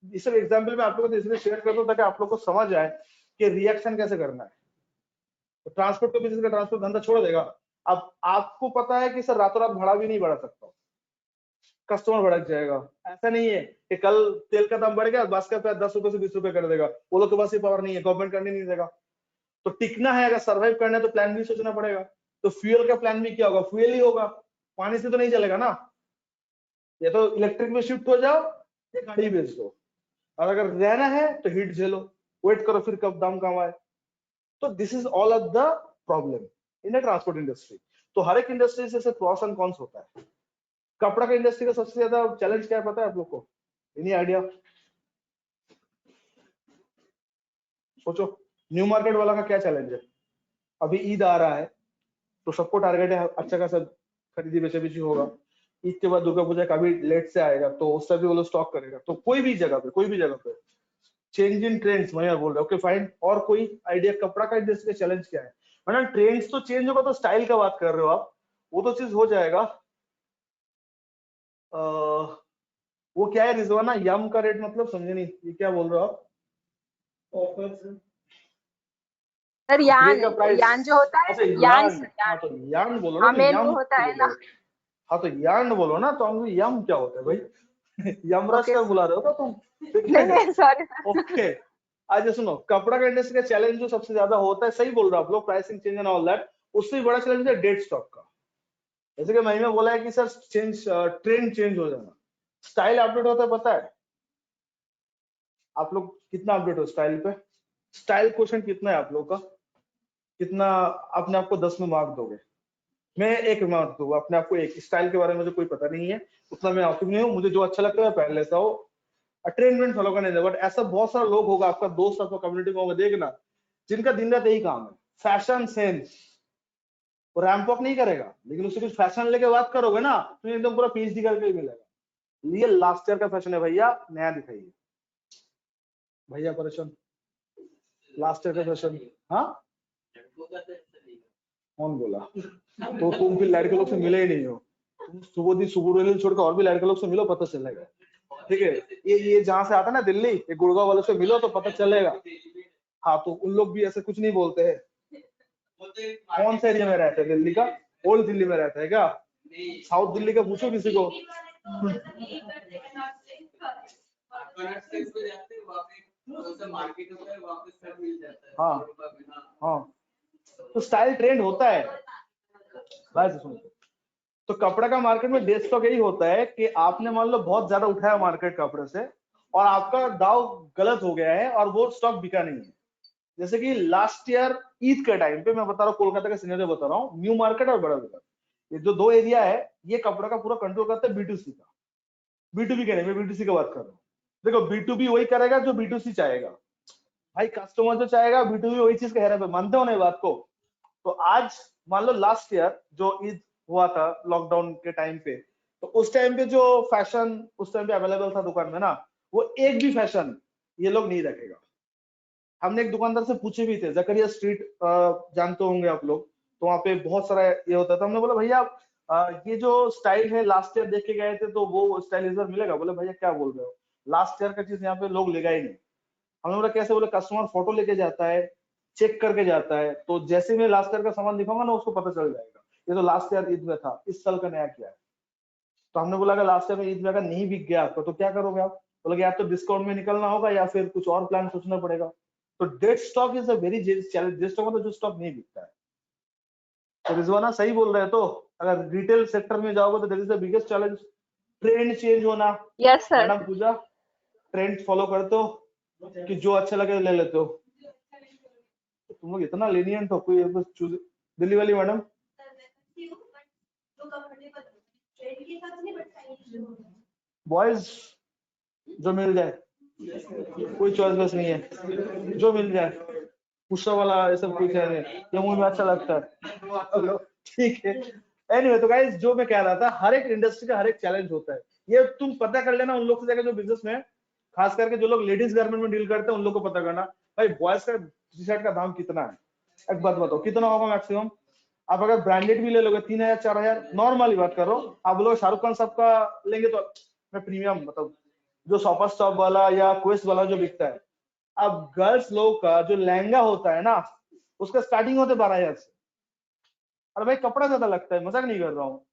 इस सब एग्जांपल में आप लोगों को इसलिए शेयर करता हूं ताकि आप लोग को समझ आए कि रिएक्शन कैसे करना है। तो ट्रांसपोर्ट का बिजनेस का ट्रांसपोर्ट धंधा छोड़ देगा। अब आपको पता है कि सर रातों रात भाड़ा भी नहीं बढ़ा सकता, कस्टमर भड़क जाएगा। ऐसा नहीं है कि कल तेल का दाम बढ़ गया बस का 10 रुपए से 20 रुपए कर देगा, वो लोग के पास ये पावर नहीं है, गवर्नमेंट करने नहीं देगा। तो टिकना है, अगर सर्वाइव करना है तो प्लान भी सोचना पड़ेगा। तो फ्यूल का प्लान भी क्या होगा? फ्यूल ही होगा। पानी से तो नहीं चलेगा ना, ये तो इलेक्ट्रिक में शिफ्ट हो जाओ, ये गाड़ी बेच दो, और अगर रहना है तो हीट झेलो, वेट करो फिर कब दाम कम आए। तो this is all of the problem in the transport industry. तो हर एक इंडस्ट्री से प्रॉस एंड कॉन्स होता है। कपड़ा का इंडस्ट्री का सबसे ज्यादा चैलेंज क्या है पता है आप लोग को? Any idea? सोचो, न्यू मार्केट वाला का क्या चैलेंज है? अभी ईद आ रहा है तो सबको टारगेट है अच्छा खासा खरीदी बेचा होगा। ईद के बाद दुर्गा पूजा काफी लेट से आएगा तो उससे भी वो लोग स्टॉक करेगा। तो कोई भी जगह पे चेंज इन ट्रेंड्स मैं बोल रहा हूँ। ओके फाइन, और कोई आइडिया कपड़ा का इंडस्ट्री का चैलेंज क्या है? मतलब ट्रेंड्स तो चेंज होगा, तो स्टाइल का बात कर रहे हो आप, वो तो चीज हो जाएगा। वो क्या है रिजवाना, यम का रेट मतलब समझे नहीं, ये क्या बोल रहे हो आप? सर यान, का प्राइस, यान जो होता है, अच्छा यान यान, हाँ तो यान बोलो ना, हाँ तो मेन यम वो होता है ना। हाँ तो यान बोलो ना, तो हम यम क्या होता है भाई? यमराज ओके का बुला रहे हो ना तुम? नहीं नहीं सॉरी ओके, आज सुनो, कपड़ा का इंडस्ट्री का चैलेंज जो सबसे ज्यादा होता है, सही बोल रहे हो आप लोग, pricing change and all that, उससे भी बड़ा चैलेंज है डेड स्टॉक का। जैसे कि महिमा बोला है कि सर ट्रेंड चेंज हो जाना, स्टाइल अपडेट होता है पता है आप लोग कितना अपडेट हो स्टाइल पे? स्टाइल क्वेश्चन कितना है आप लोग का? कितना अपने आप को 10 में मार्क दोगे? मैं 1 मार्क दूंगा अपने आप को। एक स्टाइल के बारे में मुझे कोई पता नहीं है, उतना मैं आउटिंग नहीं हूँ, मुझे जो अच्छा लगता है मैं पहन लेता हूँ, ट्रेंड फॉलो करने बट ऐसा बहुत सारा लोग होगा, आपका दोस्त आपका कम्युनिटी में होगा, देखना, जिनका दिन रात यही काम है, फैशन सेंस। वो रैंप वॉक नहीं करेगा, लेकिन उससे कुछ फैशन लेके बात करोगे ना तो एकदम पूरा पीएचडी करके ही मिलेगा। ये लास्ट ईयर का फैशन है भैया, नया दिखाइए भैया, परेशान लास्ट ईयर का फैशन। हाँ कौन बोला? तो तुम फिर लड़के लोग से मिले ही नहीं हो, तुम सुबह छोड़कर और भी लड़के लोग से मिलो, पता चलेगा। ठीक है, ये जहां से आता है ना दिल्ली, ये गुड़गांव वालों से मिलो तो पता चलेगा। हाँ तो उन लोग भी ऐसे कुछ नहीं बोलते हैं। कौन से एरिया में रहते हैं दिल्ली का? ओल्ड दिल्ली में रहता है क्या? साउथ दिल्ली का पूछो किसी को। हाँ हाँ, तो स्टाइल ट्रेंड होता है भाई। सुनो, तो कपड़ा का मार्केट में डेड स्टॉक यही होता है कि आपने मान लो बहुत ज्यादा उठाया मार्केट कपड़े से, और आपका दाव गलत हो गया है और वो स्टॉक बिका नहीं है। जैसे कि लास्ट ईयर ईद के टाइम पे मैं बता रहा हूँ, कोलकाता का सिनेरियो बता रहा हूँ, न्यू मार्केट और बड़ा बाजार, ये जो दो एरिया है, ये कपड़ा का पूरा कंट्रोल करता है B2C का। B2B के नहीं, मैं B2C का बात कर रहा हूँ। देखो B2B वही करेगा जो B2C चाहेगा भाई, कस्टमर जो चाहेगा B2B वही चीज कह रहे हैं, मानते हो ना बात को? तो आज मान लो लास्ट ईयर जो ईद हुआ था लॉकडाउन के टाइम पे, तो उस टाइम पे जो फैशन उस टाइम पे अवेलेबल था दुकान में ना, वो एक भी फैशन ये लोग नहीं रखेगा। हमने एक दुकानदार से पूछे भी थे, जकरिया स्ट्रीट जानते होंगे आप लोग, तो वहाँ पे बहुत सारा ये होता था। हमने बोला भैया ये जो स्टाइल है लास्ट ईयर देख के गए थे, तो वो स्टाइल इस बार मिलेगा? बोले भैया क्या बोल रहे हो, लास्ट ईयर का चीज यहाँ पे लोग लेगा ही नहीं। हमने बोला कैसे? बोले कस्टमर फोटो लेके जाता है, चेक करके जाता है, तो जैसे मैं लास्ट ईयर का सामान दिखाऊंगा ना उसको पता चल जाएगा ये तो लास्ट ईयर ईद में था, इस साल का नया क्या है। तो हमने बोला अगर लास्ट ईयर में ईद में अगर नहीं बिक गया आपका तो क्या करोगे आप? बोले या तो डिस्काउंट में निकलना होगा या फिर कुछ और प्लान सोचना पड़ेगा। तो dead stock is a very challenge. Dead stock मतलब जो स्टॉक नहीं बिकता है। तो रिजवाना सही बोल रहे हैं, तो अगर रिटेल सेक्टर में जाओगे तो that is the biggest challenge, trend change होना। Yes sir. Madam Puja, trend follow करते हो कि जो अच्छा लगे ले लेते हो? तुम लोग इतना lenient हो, कोई बस चूज। दिल्ली वाली मैडम, बॉयज जो मिल जाए, कोई चॉइस बस नहीं है, जो मिल जाए, पुष्पा वाला ये सब कुछ है नहीं, ये मुझे में अच्छा लगता है। ठीक है, एनीवे तो गाइस जो मैं कह रहा था, हर एक इंडस्ट्री का हर एक चैलेंज होता है, ये तुम पता कर लेना उन लोग से जाकर जो बिजनेस में, खास करके जो लोग लेडीज गारमेंट में डील करते हैं उन लोग को पता करना भाई बॉयज का टी शर्ट का दाम कितना है। एक बात बताओ कितना होगा मैक्सिमम? आप अगर ब्रांडेड भी ले लोगे 3000 4000, नॉर्मली बात कर रहा हूँ, आप लोग शाहरुख खान साहब का लेंगे तो मैं प्रीमियम मतलब जो शॉपर स्टॉप वाला या क्वेस्ट वाला जो बिकता है। अब गर्ल्स लोग का जो लहंगा होता है ना, उसका स्टार्टिंग होते 12000 से। और भाई कपड़ा ज्यादा लगता है, मजाक नहीं कर रहा हूँ,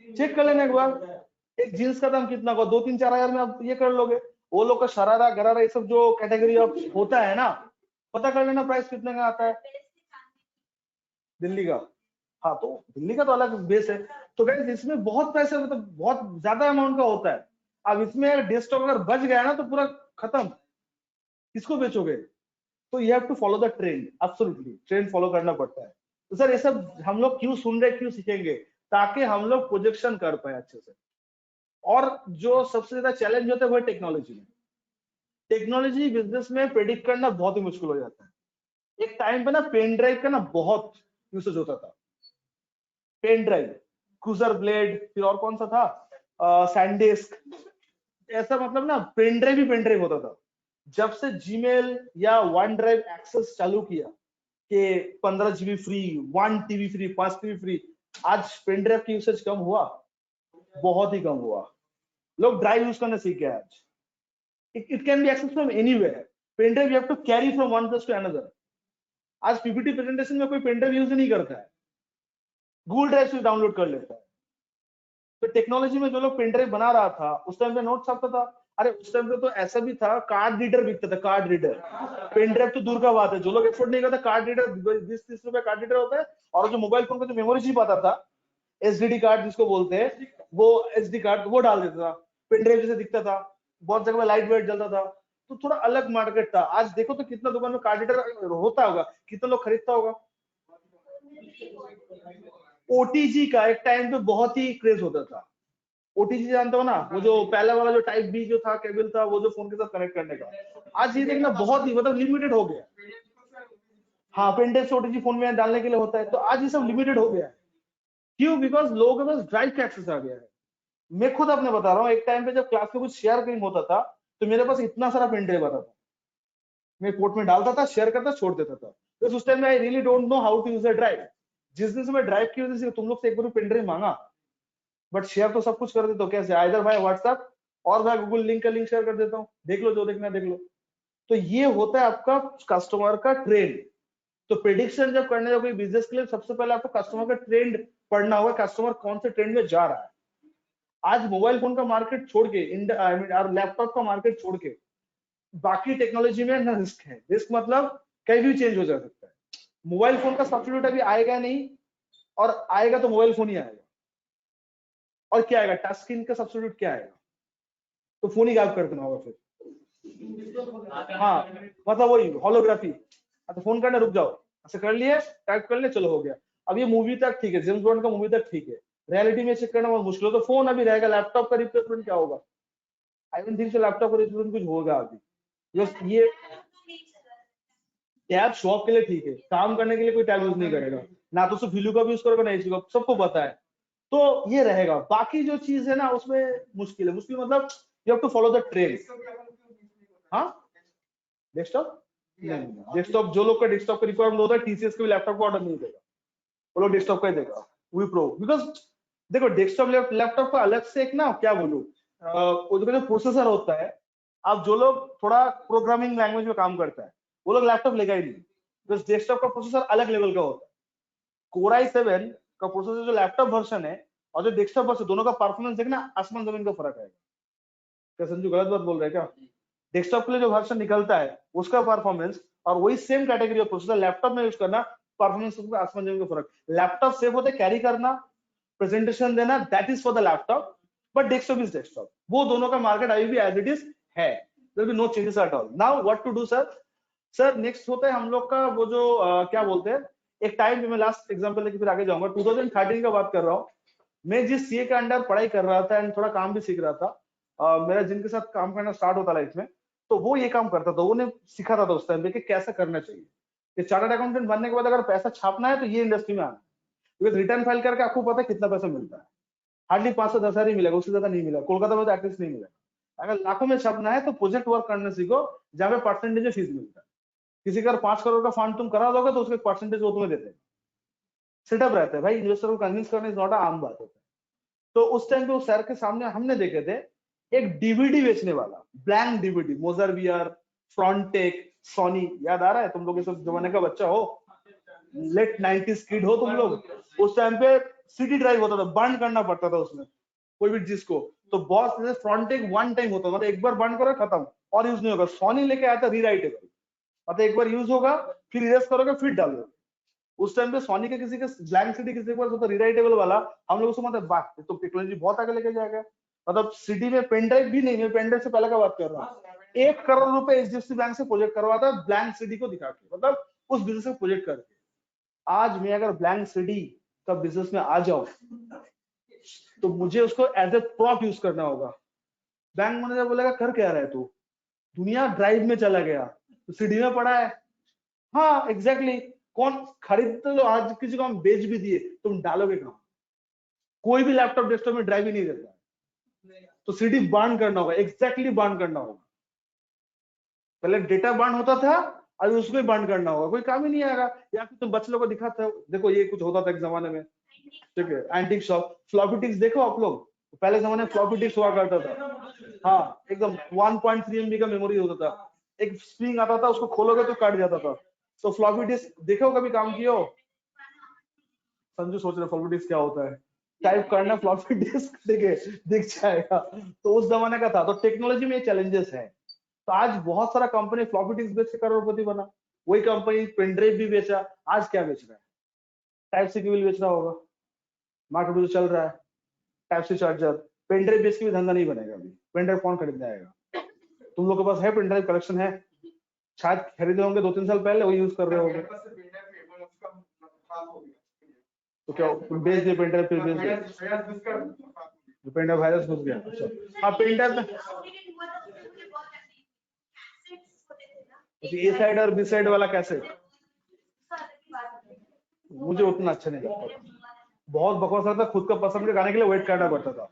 चेक कर लेना एक बार। एक जींस का दाम कितना होगा? 2-3-4 हजार में आप ये कर लोगे। वो लोग का शरारा गरारा ये सब जो कैटेगरी ऑफ होता है ना, पता कर लेना प्राइस कितने का आता है दिल्ली का। हाँ, तो दिल्ली का तो अलग बेस है। तो गाइस इसमें बहुत पैसे, मतलब बहुत ज्यादा अमाउंट का होता है। अब इसमें डेस्कटॉप अगर बच गया ना तो पूरा खत्म, किसको बेचोगे? तो you have to follow the trend, absolutely trend follow करना पड़ता है। तो सर ये सब हम लोग क्यों सुन रहे, क्यों सीखेंगे? ताकि हम लोग प्रोजेक्शन कर पाए अच्छे से। और जो सबसे ज्यादा चैलेंज होता है वो है टेक्नोलॉजी में। टेक्नोलॉजी बिजनेस में प्रेडिक्ट करना बहुत ही मुश्किल हो जाता है। एक टाइम पे ना पेन ड्राइव का ना बहुत यूसेज होता था। पेन ड्राइव, क्रूजर ब्लेड, फिर और कौन सा था, सैनडिस्क, ऐसा मतलब ना पेन ड्राइव ही पेन ड्राइव होता था। जब से जीमेल या वन ड्राइव एक्सेस चालू किया कि 15 GB free, 1 TB free, 5 TB free, आज पेन ड्राइव की यूसेज कम हुआ, बहुत ही कम हुआ। लोग ड्राइव यूज करना सीख गए आज। It can be access from anywhere. Pen drive you have to carry from one place to another. आज पीपीटी प्रेजेंटेशन में कोई पेन ड्राइव यूज नहीं करता है, गूगल ड्राइव से डाउनलोड कर लेता है। तो टेक्नोलॉजी में जो लोग पेन ड्राइव बना रहा था उस टाइम पे नोट छापता था। अरे उस टाइम पे तो ऐसा भी था, कार्ड रीडर बिकता था, कार्ड रीडर। पेन ड्राइव तो दूर का बात है, जो लोग एफोर्ड नहीं करता, कार्ड रीडर 20-30 रुपए कार्ड रीडर होता है। और जो मोबाइल फोन का जो मेमोरी चिप आता था, एसडीडी कार्ड जिसको बोलते हैं, वो एसडी कार्ड वो डाल देता था, पेन ड्राइव जैसे दिखता था, बहुत जगह में लाइट वेट जलता था। तो थोड़ा अलग मार्केट था। आज देखो तो कितना दुकान में कार्ड रीडर होता होगा, कितना लोग खरीदता होगा। ओटीजी का एक टाइम पे बहुत ही क्रेज होता था। ओटीजी जानते हो ना, वो जो पहला वाला जो टाइप बी जो था केबल था, वो जो फोन के साथ कनेक्ट करने का। आज ये देखना बहुत ही मतलब लिमिटेड हो गया। हाँ, पेन ड्राइव से ओटीजी फोन में डालने के लिए होता है। तो आज ये सब लिमिटेड हो गया है। क्यों? बिकॉज लोगों के पास ड्राइव का एक्सेस आ गया है। मैं खुद अपने बता रहा हूँ, एक टाइम पे जब क्लास में कुछ शेयर कहीं होता था तो मेरे पास इतना सारा पेन ड्राइव आता था। मैं पोर्ट में डालता था, शेयर करता, छोड़ देता था। तो उस टाइम में I really don't know how to use a drive. जिस दिन से मैं ड्राइव की वजह से तुम लोग से एक बार पेन ड्राइव मांगा, बट शेयर तो सब कुछ कर देता हूँ। कैसे? आइदर भाई व्हाट्सएप और भाई गूगल लिंक का लिंक शेयर कर देता हूँ, देख लो जो देखना देख लो। तो ये होता है आपका कस्टमर का ट्रेंड। तो प्रेडिक्शन जब करने जाओगे बिजनेस के लिए, सबसे पहले आपको कस्टमर का ट्रेंड पढ़ना होगा, कस्टमर कौन से ट्रेंड में जा रहा है। आज मोबाइल फोन का मार्केट छोड़ के, लैपटॉप का मार्केट छोड़ के, बाकी टेक्नोलॉजी में ना रिस्क है। रिस्क मतलब कहीं भी चेंज हो जा सकता है। मोबाइल फोन का सब्स्टिट्यूट अभी आएगा नहीं, और आएगा तो मोबाइल फोन ही आएगा। और क्या आएगा? टच स्क्रीन का सब्स्टिट्यूट क्या आएगा? तो फोन ही गायब कर देना होगा फिर। हाँ, मतलब वही होलोग्राफी। अच्छा, फोन करने रुक जाओ, ऐसे कर लिए, टाइप कर लिए, चलो हो गया। अब ये मूवी तक ठीक है, जेम्स बॉन्ड का मूवी तक ठीक है, रियलिटी में चेक करना बहुत मुश्किल हो। तो फोन अभी रहेगा। लैपटॉप का रिप्लेसमेंट क्या होगा? I don't think so laptop का रिप्लेसमेंट कुछ होगा अभी। ये टैब शॉप के लिए ठीक है, काम करने के लिए कोई टैब यूज नहीं करेगा, ना तो सिर्फ व्हीलू का भी यूज करेगा, ना एसी का, सबको पता है। तो ये रहेगा। बाकी जो चीज है ना उसमें मुश्किल है। मुश्किल मतलब you have to follow the trend. हाँ, डेस्कटॉप नहीं, डेस्कटॉप जो लोग का डेस्कटॉप का रिक्वायरमेंट होता है, टीसीएस के भी लैपटॉप का ऑर्डर नहीं देगा, वो लोग डेस्कटॉप का ही देगा, विप्रो। बिकॉज देखो, डेस्कटॉप लैपटॉप का अलग से एक ना क्या बोलूं, उसका जो प्रोसेसर होता है, अब जो लोग थोड़ा प्रोग्रामिंग लैंग्वेज में काम करता है वो लोग लैपटॉप लेगा ही नहीं, बिकॉज डेस्कटॉप का प्रोसेसर अलग लेवल का होता है। कोर i7 का प्रोसेसर जो लैपटॉप वर्जन है और जो डेस्कटॉप वर्जन, दोनों का परफॉर्मेंस देखना, आसमान जमीन का फर्क है। क्या संजू गलत बात बोल रहे हैं क्या? डेस्कटॉप के लिए जो वर्जन निकलता है उसका परफॉर्मेंस, और वही same category of processor laptop में यूज करना, परफॉर्मेंस में आसमान जमीन का फर्क। लैपटॉप सेफ होते कैरी करना, प्रेजेंटेशन देना, that is for the laptop, but desktop is desktop. वो दोनों का मार्केट अभी भी एज इट इज है, there will be no changes at all. Now what to do sir? Sir next होता है हम लोग का वो जो क्या बोलते हैं, एक टाइम पे मैं लास्ट एग्जांपल लेके फिर आगे जाऊंगा। 2013 का बात कर रहा हूँ। मैं जिस सीए के अंडर पढ़ाई कर रहा था एंड थोड़ा काम भी सीख रहा था, मेरा जिनके साथ काम करना स्टार्ट होता लाइफ में, तो वो ये काम करता था, उन्हें सिखाता था उस टाइम पे कि कैसा करना चाहिए। कि चार्टर्ड अकाउंटेंट बनने के बाद अगर पैसा छापना है तो ये इंडस्ट्री में आना है, बिकॉज रिटर्न फाइल करके आपको पता है कितना पैसा मिलता है। हार्डली 500-10,000 ही मिलेगा, उससे ज्यादा नहीं मिलेगा। कोलकाता में तो एटलीस्ट नहीं मिलेगा। अगर लाखों में छापना है तो प्रोजेक्ट वर्क करना सीखो, जहाँ पे परसेंटेज में फीस मिलता है। किसी का 5 करोड़ का फंड तुम करा दोगे तो उसके परसेंटेज वो तुम्हें देते हैं। सेटअप रहता है भाई, इन्वेस्टर को कन्विंस करना इज नॉट अ आम बात होता है। तो उस टाइम पे उस सर के सामने हमने देखे थे एक डीवीडी बेचने वाला, ब्लैंक डीवीडी, मोजरबियर, फ्रंटेक, सोनी, याद आ रहा है? तुम लोग इस जमाने का बच्चा हो, लेट 90s किड हो तुम लोग। उस टाइम पे सीडी ड्राइव होता था, बर्न करना पड़ता था उसमें कोई भी चीज को। तो बॉस जैसे फ्रंटेक वन टाइम होता था, मतलब एक बार बर्न करो खत्म, और यूज नहीं होगा। सोनी लेके आया था रीराइटेबल, मतलब एक बार यूज होगा, फिर इरेज करोगे, फिर डालोगे। उस टाइम पे सोनी के किसी के ब्लैंक सिटी किसी के पास होता रीराइटेबल वाला, हम लोग उसको मतलब बात तो टेक्नोलॉजी बहुत आगे लेके जाएगा। मतलब सिटी में पेन ड्राइव भी नहीं, मैं पेन ड्राइव से पहले का बात कर रहा हूँ। 1 करोड़ रुपए एचडीएफसी बैंक से प्रोजेक्ट करवाता ब्लैंक सिटी को दिखा के, मतलब उस बिजनेस को प्रोजेक्ट करके। आज मैं अगर ब्लैंक सिटी का बिजनेस में आ जाऊं तो मुझे उसको एज ए प्रॉप यूज करना होगा। बैंक मैनेजर बोलेगा कर क्या रहा है तू, दुनिया ड्राइव में चला गया, तो सिटी में पड़ा है। हाँ एग्जैक्टली कौन खरीदते, तो आज किसी को हम बेच भी दिए तुम डालोगे कहां? कोई भी लैपटॉप डेस्कटॉप में ड्राइव ही नहीं देता है, तो सीडी बर्न करना होगा, एग्जैक्टली बर्न करना होगा। पहले डेटा बर्न होता था, अब उसको ही बर्न करना होगा, कोई काम ही नहीं आएगा। या फिर तुम बच्चे लोगों को दिखाते हो, देखो ये कुछ होता था एक जमाने में, ठीक है, एंटीक शॉप, फ्लॉपी डिस्क देखो आप लोग, पहले जमाने में फ्लॉपी डिस्क हुआ करता था। हाँ एकदम 1.3 MB का मेमोरी होता था, एक स्प्रिंग आता था, उसको खोलोगे तो कट जाता था। तो फ्लॉपी डिस्क देखो, कभी काम किया हो? संजू सोच रहे फ्लॉपी डिस्क क्या होता है, टाइप करना फ्लॉपी डिस्क, देखिए दिख जाएगा। तो उस जमाने का था। तो टेक्नोलॉजी में चैलेंजेस है। तो आज बहुत सारा कंपनी फ्लॉपी डिस्क बेच के करोड़पति बना, वही कंपनी पेन ड्राइव भी बेचा, आज क्या बेच रहा है? टाइप सी केबल बेच रहा होगा, मार्केट में जो चल रहा है type C charger. Pen drive बेच के भी धंधा नहीं बनेगा अभी, पेन ड्राइव कौन खरीदने आएगा? तुम लोग के पास है पेन ड्राइव कलेक्शन है, शायद खरीदे होंगे 2-3 साल पहले, वही यूज कर रहे होंगे। तो क्या बेच दिए पेन ड्राइव, फिर बेच दिए पेन ड्राइव, वायरस घुस गया। अच्छा हाँ पेन ड्राइव में ए साइड और बी साइड वाला कैसे, मुझे उतना अच्छा नहीं लगता, बहुत बकवास लगता। खुद का पसंद के गाने के लिए वेट करना पड़ता था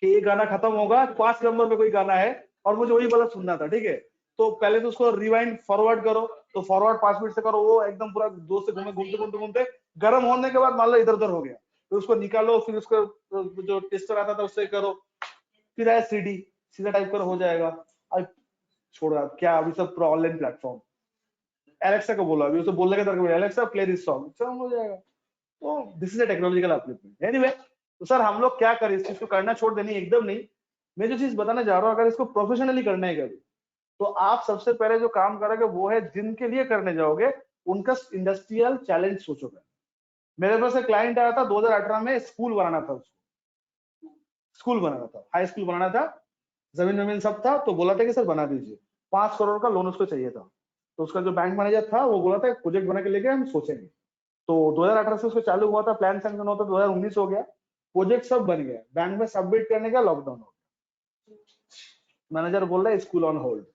कि ये गाना खत्म होगा, 5 नंबर में कोई गाना है और मुझे वही वाला सुनना था, ठीक है। तो पहले तो उसको रिवाइंड फॉरवर्ड करो, तो फॉरवर्ड 5 मिनट से करो, वो एकदम पूरा 2 से घूमते गर्म होने के बाद मान लो इधर उधर हो गया, तो उसको निकालो, फिर उसको जो टेस्टर आता था उससे करो, फिर आए सीडी, सीधा टाइप करो, हो जाएगा। अब छोड़ो क्या, अभी सब पूरा ऑनलाइन प्लेटफॉर्म। एलेक्सा को बोला, अभी उसे बोलने का दरकार, एलेक्सा प्ले दिस सॉन्ग, सब हो जाएगा। तो this is a technological upliftment. Anyway, तो सर हम लोग क्या करें, इस चीज को करना छोड़ देनी एकदम नहीं। मैं जो चीज बताने जा रहा हूँ, अगर इसको प्रोफेशनली करना है कभी, तो आप सबसे पहले जो काम करोगे वो है, जिनके लिए करने जाओगे उनका इंडस्ट्रियल चैलेंज सोचोगे। मेरे पास एक क्लाइंट आया था 2018 में, स्कूल बनाना था उसको, स्कूल बनाना था, हाई स्कूल बनाना था, जमीन जमीन सब था, तो बोला था कि सर बना दीजिए। 5 करोड़ का लोन उसको चाहिए था। तो उसका जो बैंक मैनेजर था वो बोला था प्रोजेक्ट बना के लेके हम सोचेंगे। तो 2018 से उसको चालू हुआ था, प्लान सैंक्शन होता 2019 हो गया, प्रोजेक्ट सब बन गया, बैंक में सबमिट करने का लॉकडाउन हो गया। मैनेजर बोल रहा है स्कूल ऑन होल्ड।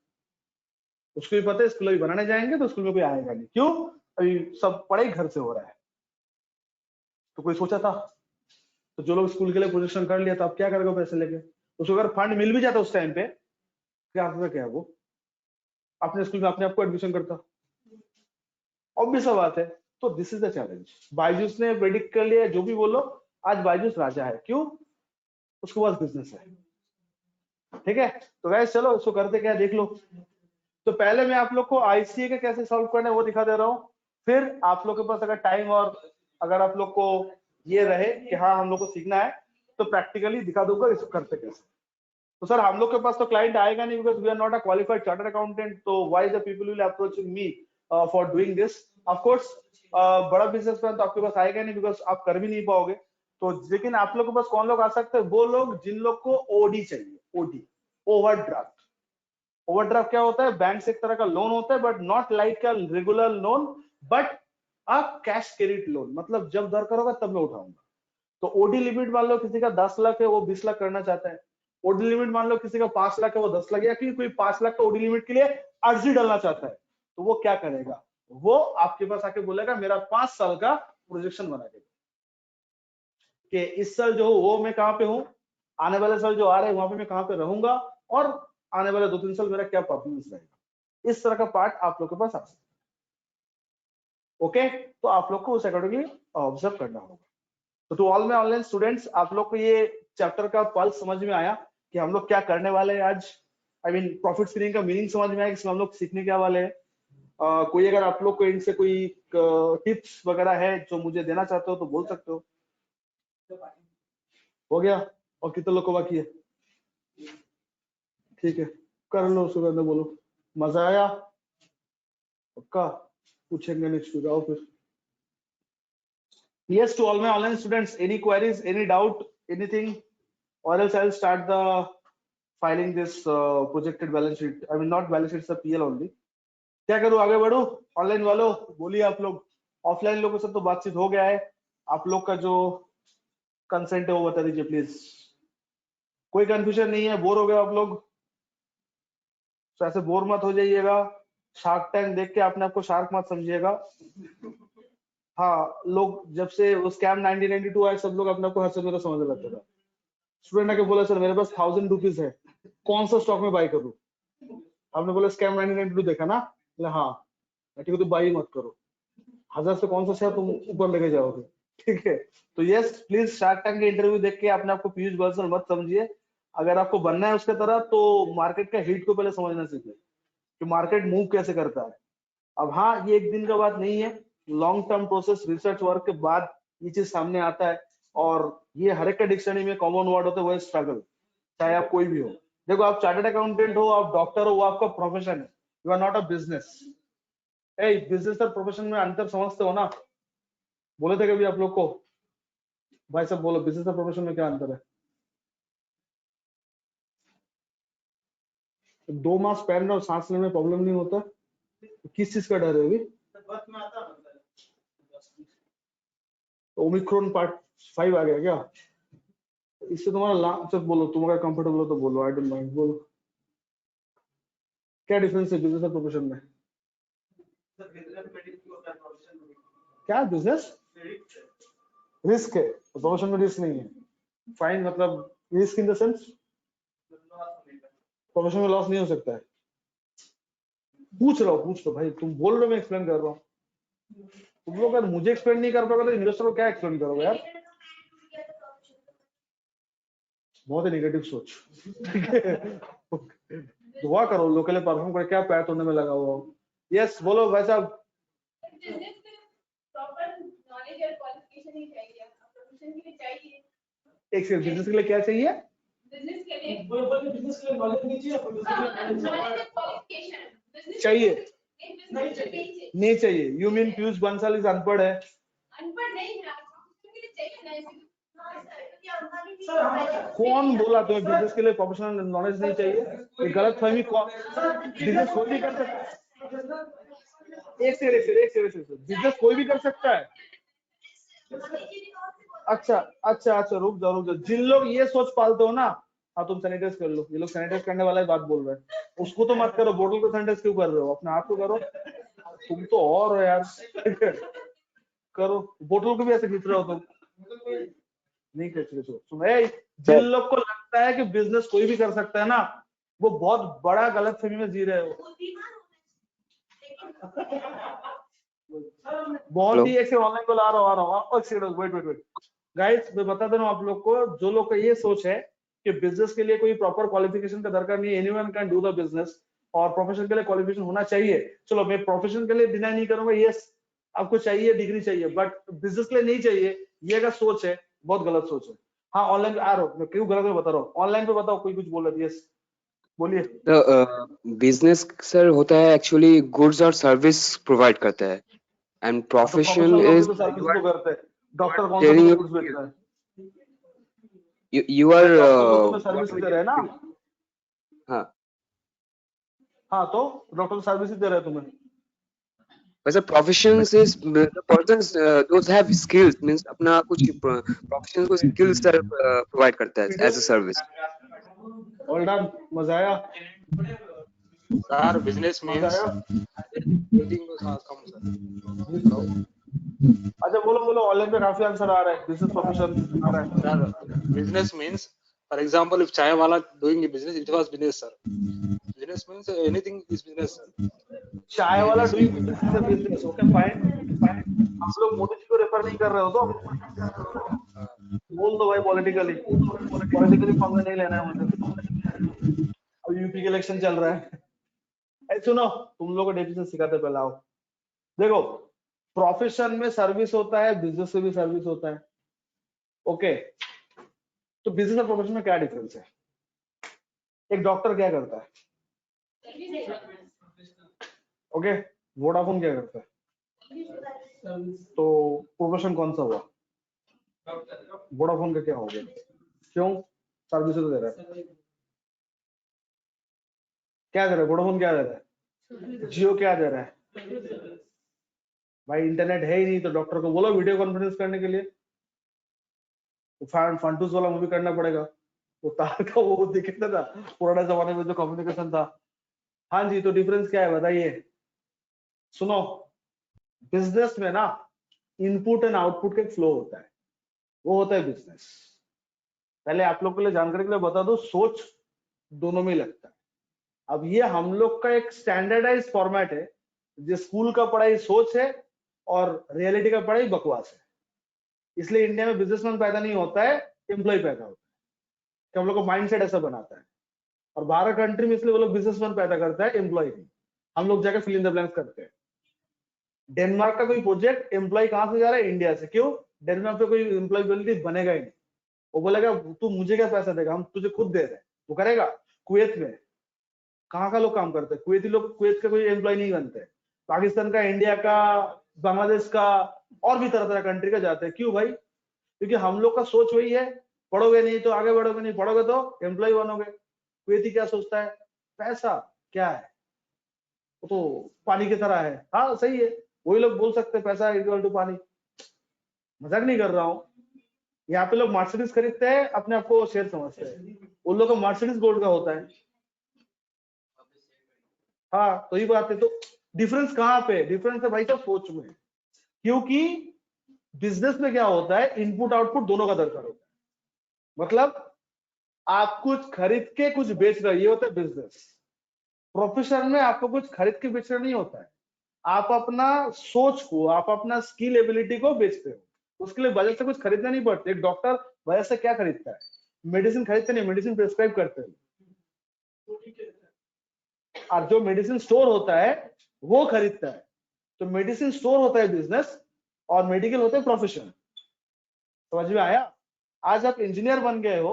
उसको भी पता है स्कूल अभी बनाने जाएंगे तो स्कूल में कोई आएगा नहीं, क्यों? अभी सब पढ़ाई घर से हो रहा है। तो कोई सोचा था? तो जो लोग स्कूल के लिए प्रोजेक्शन कर लिया था, अब क्या करेगा पैसे लेके? उसको अगर फंड मिल भी जाता उस टाइम पे, क्या होता क्या है, वो अपने स्कूल में अपने आप को एडमिशन करता। ऑब्वियस बात है। तो this is the challenge. Byju's ने प्रेडिक्ट कर लिया, जो भी बोलो, आज बायजूस राजा है, क्यों? उसके पास बिजनेस है, ठीक है। तो गाइस चलो इसको करते क्या देख लो। तो पहले मैं आप लोग को आईसीए का कैसे सॉल्व करना है वो दिखा दे रहा हूँ, फिर आप लोग के पास अगर टाइम और अगर आप लोग को ये रहे कि हाँ हम लोग को सीखना है, तो प्रैक्टिकली दिखा दूंगा इसको करते कैसे। तो सर हम लोग के पास तो क्लाइंट आएगा नहीं, because we are not a qualified chartered accountant, तो why the people will approaching me for doing this. Of course बड़ा बिजनेसमैन तो आपके पास आएगा नहीं, बिकॉज आप कर भी नहीं पाओगे। तो लेकिन आप लोग के पास कौन लोग आ सकते हैं? वो लोग जिन लोग को ओडी चाहिए, ओडी, ओवरड्राफ्ट। ओवरड्राफ्ट क्या होता है? बैंक से एक तरह का लोन होता है, but not like a regular loan, but a cash credit loan, मतलब जब दरकार होगा तब मैं उठाऊंगा। तो ओडी लिमिट मान लो किसी का 10 लाख है, वो 20 लाख करना चाहता है। ओडी लिमिट मान लो किसी का 5 लाख है, वो 10 लाख, या फिर कोई 5 लाख का ओडी लिमिट के लिए अर्जी डालना चाहता है, तो वो क्या करेगा? वो आपके पास आके बोलेगा मेरा 5 साल का प्रोजेक्शन बना देगा कि इस साल जो वो मैं कहां पे हूं, आने वाले साल जो आ रहे हैं वहां पे मैं कहां पे रहूंगा, और आने वाले 2-3 साल मेरा क्या परफॉर्मेंस रहेगा। इस तरह का पार्ट आप लोग के पास आ सकता है। ओके, तो आप लोग को उस अकॉर्डिंगली ऑब्जर्व करना होगा। तो to all my online students, आप लोग को ये चैप्टर का पल्स समझ में आया कि हम लोग क्या करने वाले हैं आज? आई मीन प्रॉफिट स्प्लिटिंग का मीनिंग समझ में आया, इसमें हम लोग सीखने क्या वाले हैं? कोई अगर आप लोग को इनसे कोई टिप्स वगैरह है जो मुझे देना चाहते हो तो बोल सकते हो। हो गया? और कितने लोग को बाकी है? ठीक है, कर लो, सुबह में बोलो मजा आया, पक्का पूछेंगे नेक्स्ट, जाओ फिर। Yes, to all my online students, any queries, any doubt, anything, or else I'll start the filing this projected balance sheet. I mean, not balance sheet, it's a PL only. क्या करूं, आगे बढ़ूं? Online वालों बोलिए आप लोग, offline लोगों से तो बातचीत हो गया है, आप लोग का जो कंसेंट है वो बता दीजिए प्लीज। कोई कंफ्यूजन नहीं है? बोर हो गए आप लोग? तो ऐसे बोर मत हो जाइएगा, शार्क टैंक देख के आपने आपको शार्क मत समझिएगा। हाँ, लोग जब से वो स्कैम 1992 आए, सब लोग अपने आप को हर समय समझने लगता था। स्टूडेंट आके बोला सर मेरे पास 1000 रुपीज है, कौन सा स्टॉक में बाई करूं? आपने बोला स्कैम 1992 देखा ना? बोले हाँ, ठीक है तो बाई मत करो, 1000 से कौन सा शेयर तुम ऊपर लेके जाओगे, ठीक है? तो यस प्लीज शार्क टैंक के इंटरव्यू देख के अपने आपको पीयूष बंसल मत समझिए। अगर आपको बनना है उसके तरह तो मार्केट का हिट को पहले समझना सीखिए कि मार्केट मूव कैसे करता है। अब हाँ, ये एक दिन का बात नहीं है, long term process, research work के बाद ये चीज सामने आता है। और ये हर एक का डिक्शनरी में कॉमन वर्ड होता है, वो है स्ट्रगल। चाहे आप कोई भी हो, देखो आप चार्टर्ड अकाउंटेंट हो, आप डॉक्टर हो, वो आपका प्रोफेशन है, you are not a business. Business और प्रोफेशन में अंतर समझते हो ना? बोले थे कभी आप लोग को? भाई साहब बोलो, बिजनेस और प्रोफेशन में क्या अंतर है? 2 मास पहन रहे हो, सांस लेने में प्रॉब्लम नहीं होता? किस चीज का डर है अभी? ओमिक्रॉन पार्ट 5 आ गया क्या? इससे तुम्हारा चल बोलो, तुम्हारा कंफर्टेबल हो तो बोलो, आई डोंट माइंड, बोलो क्या डिफरेंस है बिजनेस और प्रोफेशन में? क्या बिजनेस रिस्क है, प्रोफेशन में रिस्क नहीं है। फाइन, मतलब risk in the sense profession में लॉस नहीं हो सकता है। पूछ लो भाई, तुम बोल रहे हो, मैं एक्सप्लेन कर रहा हूँ। तुम लोग अगर मुझे एक्सप्लेन नहीं कर पाओगे तो इन्वेस्टर को क्या एक्सप्लेन करोगे यार? बहुत ही नेगेटिव सोच, ठीक है? दुआ करो लोग के लिए परफॉर्म कर, क्या पैर तोड़ने में लगा हुआ हो। यस बोलो भाई साहब। एक सेकंड, बिजनेस के लिए क्या चाहिए? बिजनेस के लिए नॉलेज नहीं चाहिए? नहीं चाहिए? You mean Piyush Bansal is अनपढ़ है? अनपढ़ नहीं है, कौन बोला तुम्हें बिजनेस के लिए प्रोफेशनल नॉलेज नहीं चाहिए? ये गलत फहमी कौन? बिजनेस कोई भी कर सकता है। एक सेकंड, बिजनेस कोई भी कर सकता है? अच्छा, रुक जाओ। जिन लोग ये सोच पालते हो ना, हाँ तुम सैनिटाइज कर लो, ये लोग सैनिटाइज करने वाला ही बात बोल रहे हैं, उसको तो मत करो। बोतल को सैनिटाइज क्यों कर रहे हो? अपने आप को करो, तुम तो और हो यार। करो, बोतल को भी ऐसे खींच रहे हो तुम? नहीं खींच रहे हो। जिन लोग को लगता है कि बिजनेस कोई भी कर सकता है ना, वो बहुत बड़ा गलत फहमी में जी रहे हो। बहुत ही ऐसे ऑनलाइन को आ रहा हूँ। वेट गाइस, मैं बता दे रहा हूँ आप लोग को, जो लोग का ये सोच है कि बिजनेस के लिए कोई प्रॉपर क्वालिफिकेशन का दरकार नहीं है, anyone can do the business, और प्रोफेशन के लिए क्वालिफिकेशन होना चाहिए। चलो मैं प्रोफेशन के लिए डिनाई नहीं करूंगा, यस आपको चाहिए, डिग्री चाहिए, बट बिजनेस के लिए नहीं चाहिए, ये अगर सोच है बहुत गलत सोच है। हाँ ऑनलाइन आ रहा हूँ, मैं क्यों गलत बता रहा हूँ, ऑनलाइन पे बताओ, कोई कुछ बोल रहा है? यस बोलिए। तो बिजनेस सर होता है एक्चुअली गुड्स और सर्विस प्रोवाइड करता है, एंड प्रोफेशन इज तो सर्विस को करते हैं। डॉक्टर कौन सा sharing गुड्स बेचता है? you are डॉक्टर तो सर्विस दे रहे हैं ना? हाँ तो डॉक्टर सर्विस दे रहे हैं तुम्हें। वैसे professions is the persons those have skills, means अपना कुछ प्रोफेशन को स्किल्स सर प्रोवाइड करता है as a service. All done, मजा आया? सर बिजनेस मींस अच्छा बोलो, ऑनलाइन पे काफी आंसर आ रहा है, बिजनेस प्रोफेशन आ रहा है। Sir business means for example if चाय वाला doing business, it was business sir. Business means anything is business sir. चाय वाला डूइंग बिजनेस, ओके फाइन। आप लोग मोदी जी को रेफर नहीं कर रहे हो तो बोल दो भाई, पॉलिटिकली पंगा नहीं लेना है मुझे। अब यूपी के इलेक्शन चल रहा है। सुनो, तुम लोग को डेफिनेशन सिखाते पहले आओ। देखो, प्रोफेशन में सर्विस होता है, बिजनेस में भी सर्विस होता है, ओके? तो बिजनेस और प्रोफेशन में क्या डिफरेंस है? एक डॉक्टर क्या करता है? ओके, वोडाफोन क्या करता है? तो प्रोफेशन कौन सा हुआ? वोडाफोन का क्या हो गया? क्यों? सर्विस तो दे रहा है। क्या दे रहा है वोडाफोन? क्या दे रहा है? जियो क्या दे रहा है? भाई इंटरनेट है ही नहीं तो डॉक्टर को बोलो वीडियो कॉन्फ्रेंस करने के लिए, तो फंटूस वाला मूवी करना पड़ेगा। वो तार का वो दिखता था पुराने जमाने में जो कम्युनिकेशन था। हाँ जी, तो डिफरेंस क्या है बताइए? सुनो, बिजनेस में ना इनपुट एंड आउटपुट का एक फ्लो होता है, वो होता है बिजनेस। पहले आप लोग के लिए जानकारी के लिए बता दो, सोच दोनों में ही लगता है। अब ये हम लोग का एक स्टैंडर्डाइज फॉर्मेट है, जो स्कूल का पढ़ाई सोच है और रियलिटी का पढ़ाई बकवास है। इसलिए इंडिया में बिजनेसमैन पैदा नहीं होता है, एम्प्लॉय पैदा होता है, कि हम लोग का माइंडसेट ऐसा बनाता है। और बाहर कंट्री में इसलिए वो लोग बिजनेसमैन पैदा करता है, एम्प्लॉय नहीं। हम लोग जाकर फिल इन द ब्लैंक्स करते हैं। डेनमार्क का कोई प्रोजेक्ट एम्प्लॉय कहां से जा रहा है? इंडिया से। क्यों? डेनमार्क पे कोई एम्प्लॉयबिलिटी बनेगा ही नहीं। वो बोलेगा तू मुझे क्या पैसा देगा, हम तुझे खुद दे रहे हैं। वो करेगा। कुवैत में कहाँ का लोग काम करते हैं? कुवैती लोग कुवैत का कोई एम्प्लॉय नहीं बनते। पाकिस्तान का, इंडिया का, बांग्लादेश का और भी तरह तरह कंट्री का जाते हैं। क्यों भाई? क्योंकि हम लोग का सोच वही है, पढ़ोगे नहीं तो आगे बढ़ोगे, नहीं पढ़ोगे तो एम्प्लॉय बनोगे। कुवैती क्या सोचता है? पैसा क्या है? वो तो पानी की तरह है। हाँ सही है, वही लोग बोल सकते हैं पैसा इक्वल टू पानी। मजाक नहीं कर रहा हूँ। यहाँ पे लोग मर्सिडीज खरीदते हैं, अपने आप को शेर समझते हैं। उन लोग का मर्सिडीज गोल्ड का होता है। हाँ तो ये बात है। तो डिफरेंस कहाँ पे? डिफरेंस है भाई साहब सोच में। क्योंकि बिजनेस में क्या होता है, इनपुट आउटपुट दोनों का दरकार होता है। मतलब आप कुछ खरीद के कुछ बेच रहे हो, ये होता है बिजनेस। प्रोफेशन में आपको कुछ खरीद के बेचना नहीं होता है, आप अपना सोच को, आप अपना स्किल एबिलिटी को बेचते हो। उसके लिए बाजार से कुछ खरीदना नहीं पड़ता। एक डॉक्टर बाजार से क्या खरीदता है? मेडिसिन खरीदते नहीं, मेडिसिन प्रिस्क्राइब करते हैं। और जो मेडिसिन स्टोर होता है वो खरीदता है। तो मेडिसिन स्टोर होता है बिजनेस, और मेडिकल होता है प्रोफेशन। समझ में आया? आज आप इंजीनियर बन गए हो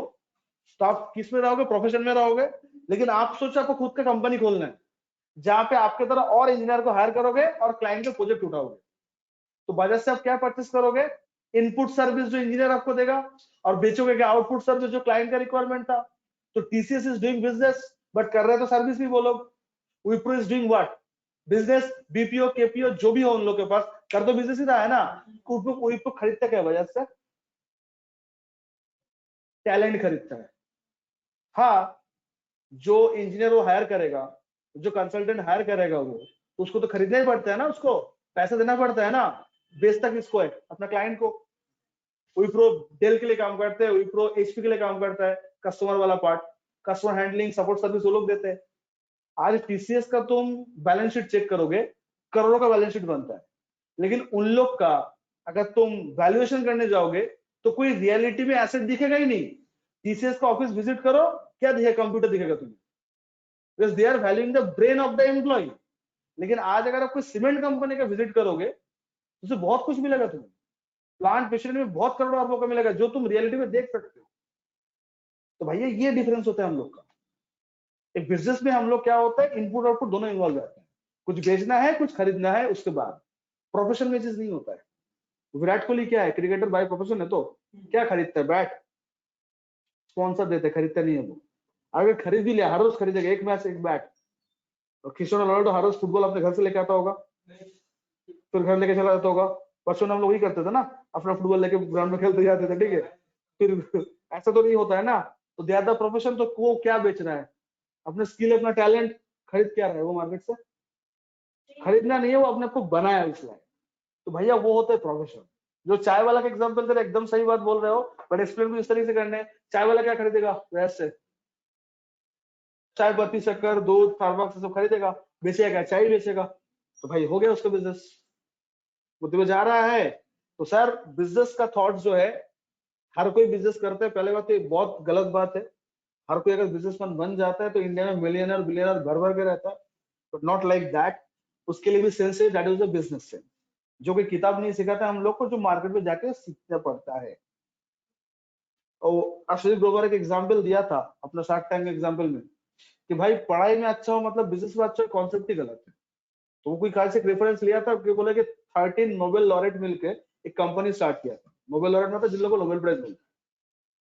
तो आप किस में रहोगे? प्रोफेशन में रहोगे। लेकिन आप सोचो आपको खुद का कंपनी खोलना है, जहां पे आपके तरह और इंजीनियर को हायर करोगे और क्लाइंट के प्रोजेक्ट उठाओगे। तो बाजार से आप क्या परचेस करोगे? इनपुट सर्विस जो इंजीनियर आपको देगा, और बेचोगे क्या? आउटपुट सर्विस जो क्लाइंट का रिक्वायरमेंट था। तो TCS is doing business, but कर रहे तो सर्विस भी वो लोग। Wipro is doing what? Business. BPO KPO जो भी हो उन लोग के पास, कर तो बिजनेस ही रहा है ना। विप्रो खरीदता क्या बाजार से? टैलेंट खरीदता है। हाँ, जो इंजीनियर वो हायर करेगा, जो कंसल्टेंट हायर करेगा, वो तो उसको तो खरीदना ही पड़ता है ना, उसको पैसा देना पड़ता है ना। बेचता किसको है? अपना क्लाइंट को। विप्रो डेल के लिए काम करते हैं, विप्रो एचपी के लिए काम करता है, कस्टमर वाला part, customer handling, support service वो लोग देते हैं। आज टीसीएस का तुम बैलेंस शीट चेक करोगे, करोड़ों का बैलेंस शीट बनता है। लेकिन उन लोग का अगर तुम वैल्यूएशन करने जाओगे तो कोई रियलिटी में एसेट दिखेगा ही नहीं। टीसीएस का ऑफिस विजिट करो, क्या दिखेगा? कंप्यूटर दिखेगा तुम्हें, because they are valuing the brain of the employ. लेकिन आज अगर आप कोई सीमेंट कंपनी का विजिट करोगे तो उसे बहुत कुछ मिलेगा तुम्हें। प्लांट मशीनरी में बहुत करोड़ों अरबों का मिलेगा, जो तुम रियलिटी में देख सकते हो। तो भैया ये डिफरेंस होता है हम लोग का। एक बिजनेस में हम लोग क्या होता है, इनपुट आउटपुट दोनों इन्वॉल्व रहते हैं। कुछ बेचना है, कुछ खरीदना है, उसके बाद। प्रोफेशन में चीज नहीं होता है। विराट कोहली क्या है? क्रिकेटर बाय प्रोफेशन है। तो क्या खरीदता है? बैट। स्पॉन्सर देते, खरीदता नहीं है वो। अगर खरीद भी लिया, हर रोज खरीदेगा, एक मैच एक बैट। और क्रिस्टियानो रोनाल्डो हर रोज फुटबॉल अपने घर से लेके आता होगा, फिर घर लेके चला जाता होगा। परसों हम लोग वही करते थे ना, अपना फुटबॉल लेके ग्राउंड में खेलते जाते थे, ठीक है। फिर ऐसा तो नहीं होता है ना। तो दे आर द प्रोफेशन। तो वो क्या बेच रहा है? अपने स्किल, अपना टैलेंट खरीद क्या रहा है वो? मार्केट से खरीदना नहीं है, वो अपने आप को बनाया इसलिए। तो भैया वो होता है प्रोफेशन। जो चाय वाला का एग्जांपल तेरा एकदम सही बात बोल रहे हो, बट एक्सप्लेन भी इस तरीके से करने। चाय वाला क्या खरीदेगा? वैसे चाय पत्ती, शक्कर, दूध, स्टारबक्स सब खरीदेगा, बेचेगा क्या? चाय बेचेगा। तो भाई हो गया उसका बिजनेस। बुद्धि में जा रहा है। तो सर बिजनेस का थॉट जो है, हर कोई बिजनेस करता है। पहले बात तो ये बहुत गलत बात है। हर कोई अगर बिजनेसमैन बन जाता है तो इंडिया में मिलियनर बिलियनर भर भर के रहता है, बट नॉट लाइक दैट। उसके लिए भी सेंस है, that is the business sense, जो कि किताब नहीं सिखाता हम लोग को, जो मार्केट में जाके सीखना पड़ता है। और अश्विनी ग्रोवर एक एग्जांपल दिया था अपना शार्क टैंक एग्जांपल में, कि भाई पढ़ाई में अच्छा हो मतलब बिजनेस में अच्छा हो, कॉन्सेप्ट ही गलत है। तो वो कोई कहा से रेफरेंस लिया था कि बोले कि 13 नोबेल लॉरेट मिलके एक कंपनी स्टार्ट किया था। नोबेल लॉरेट में था जिन लोगों को नोबेल प्राइज मिलता है,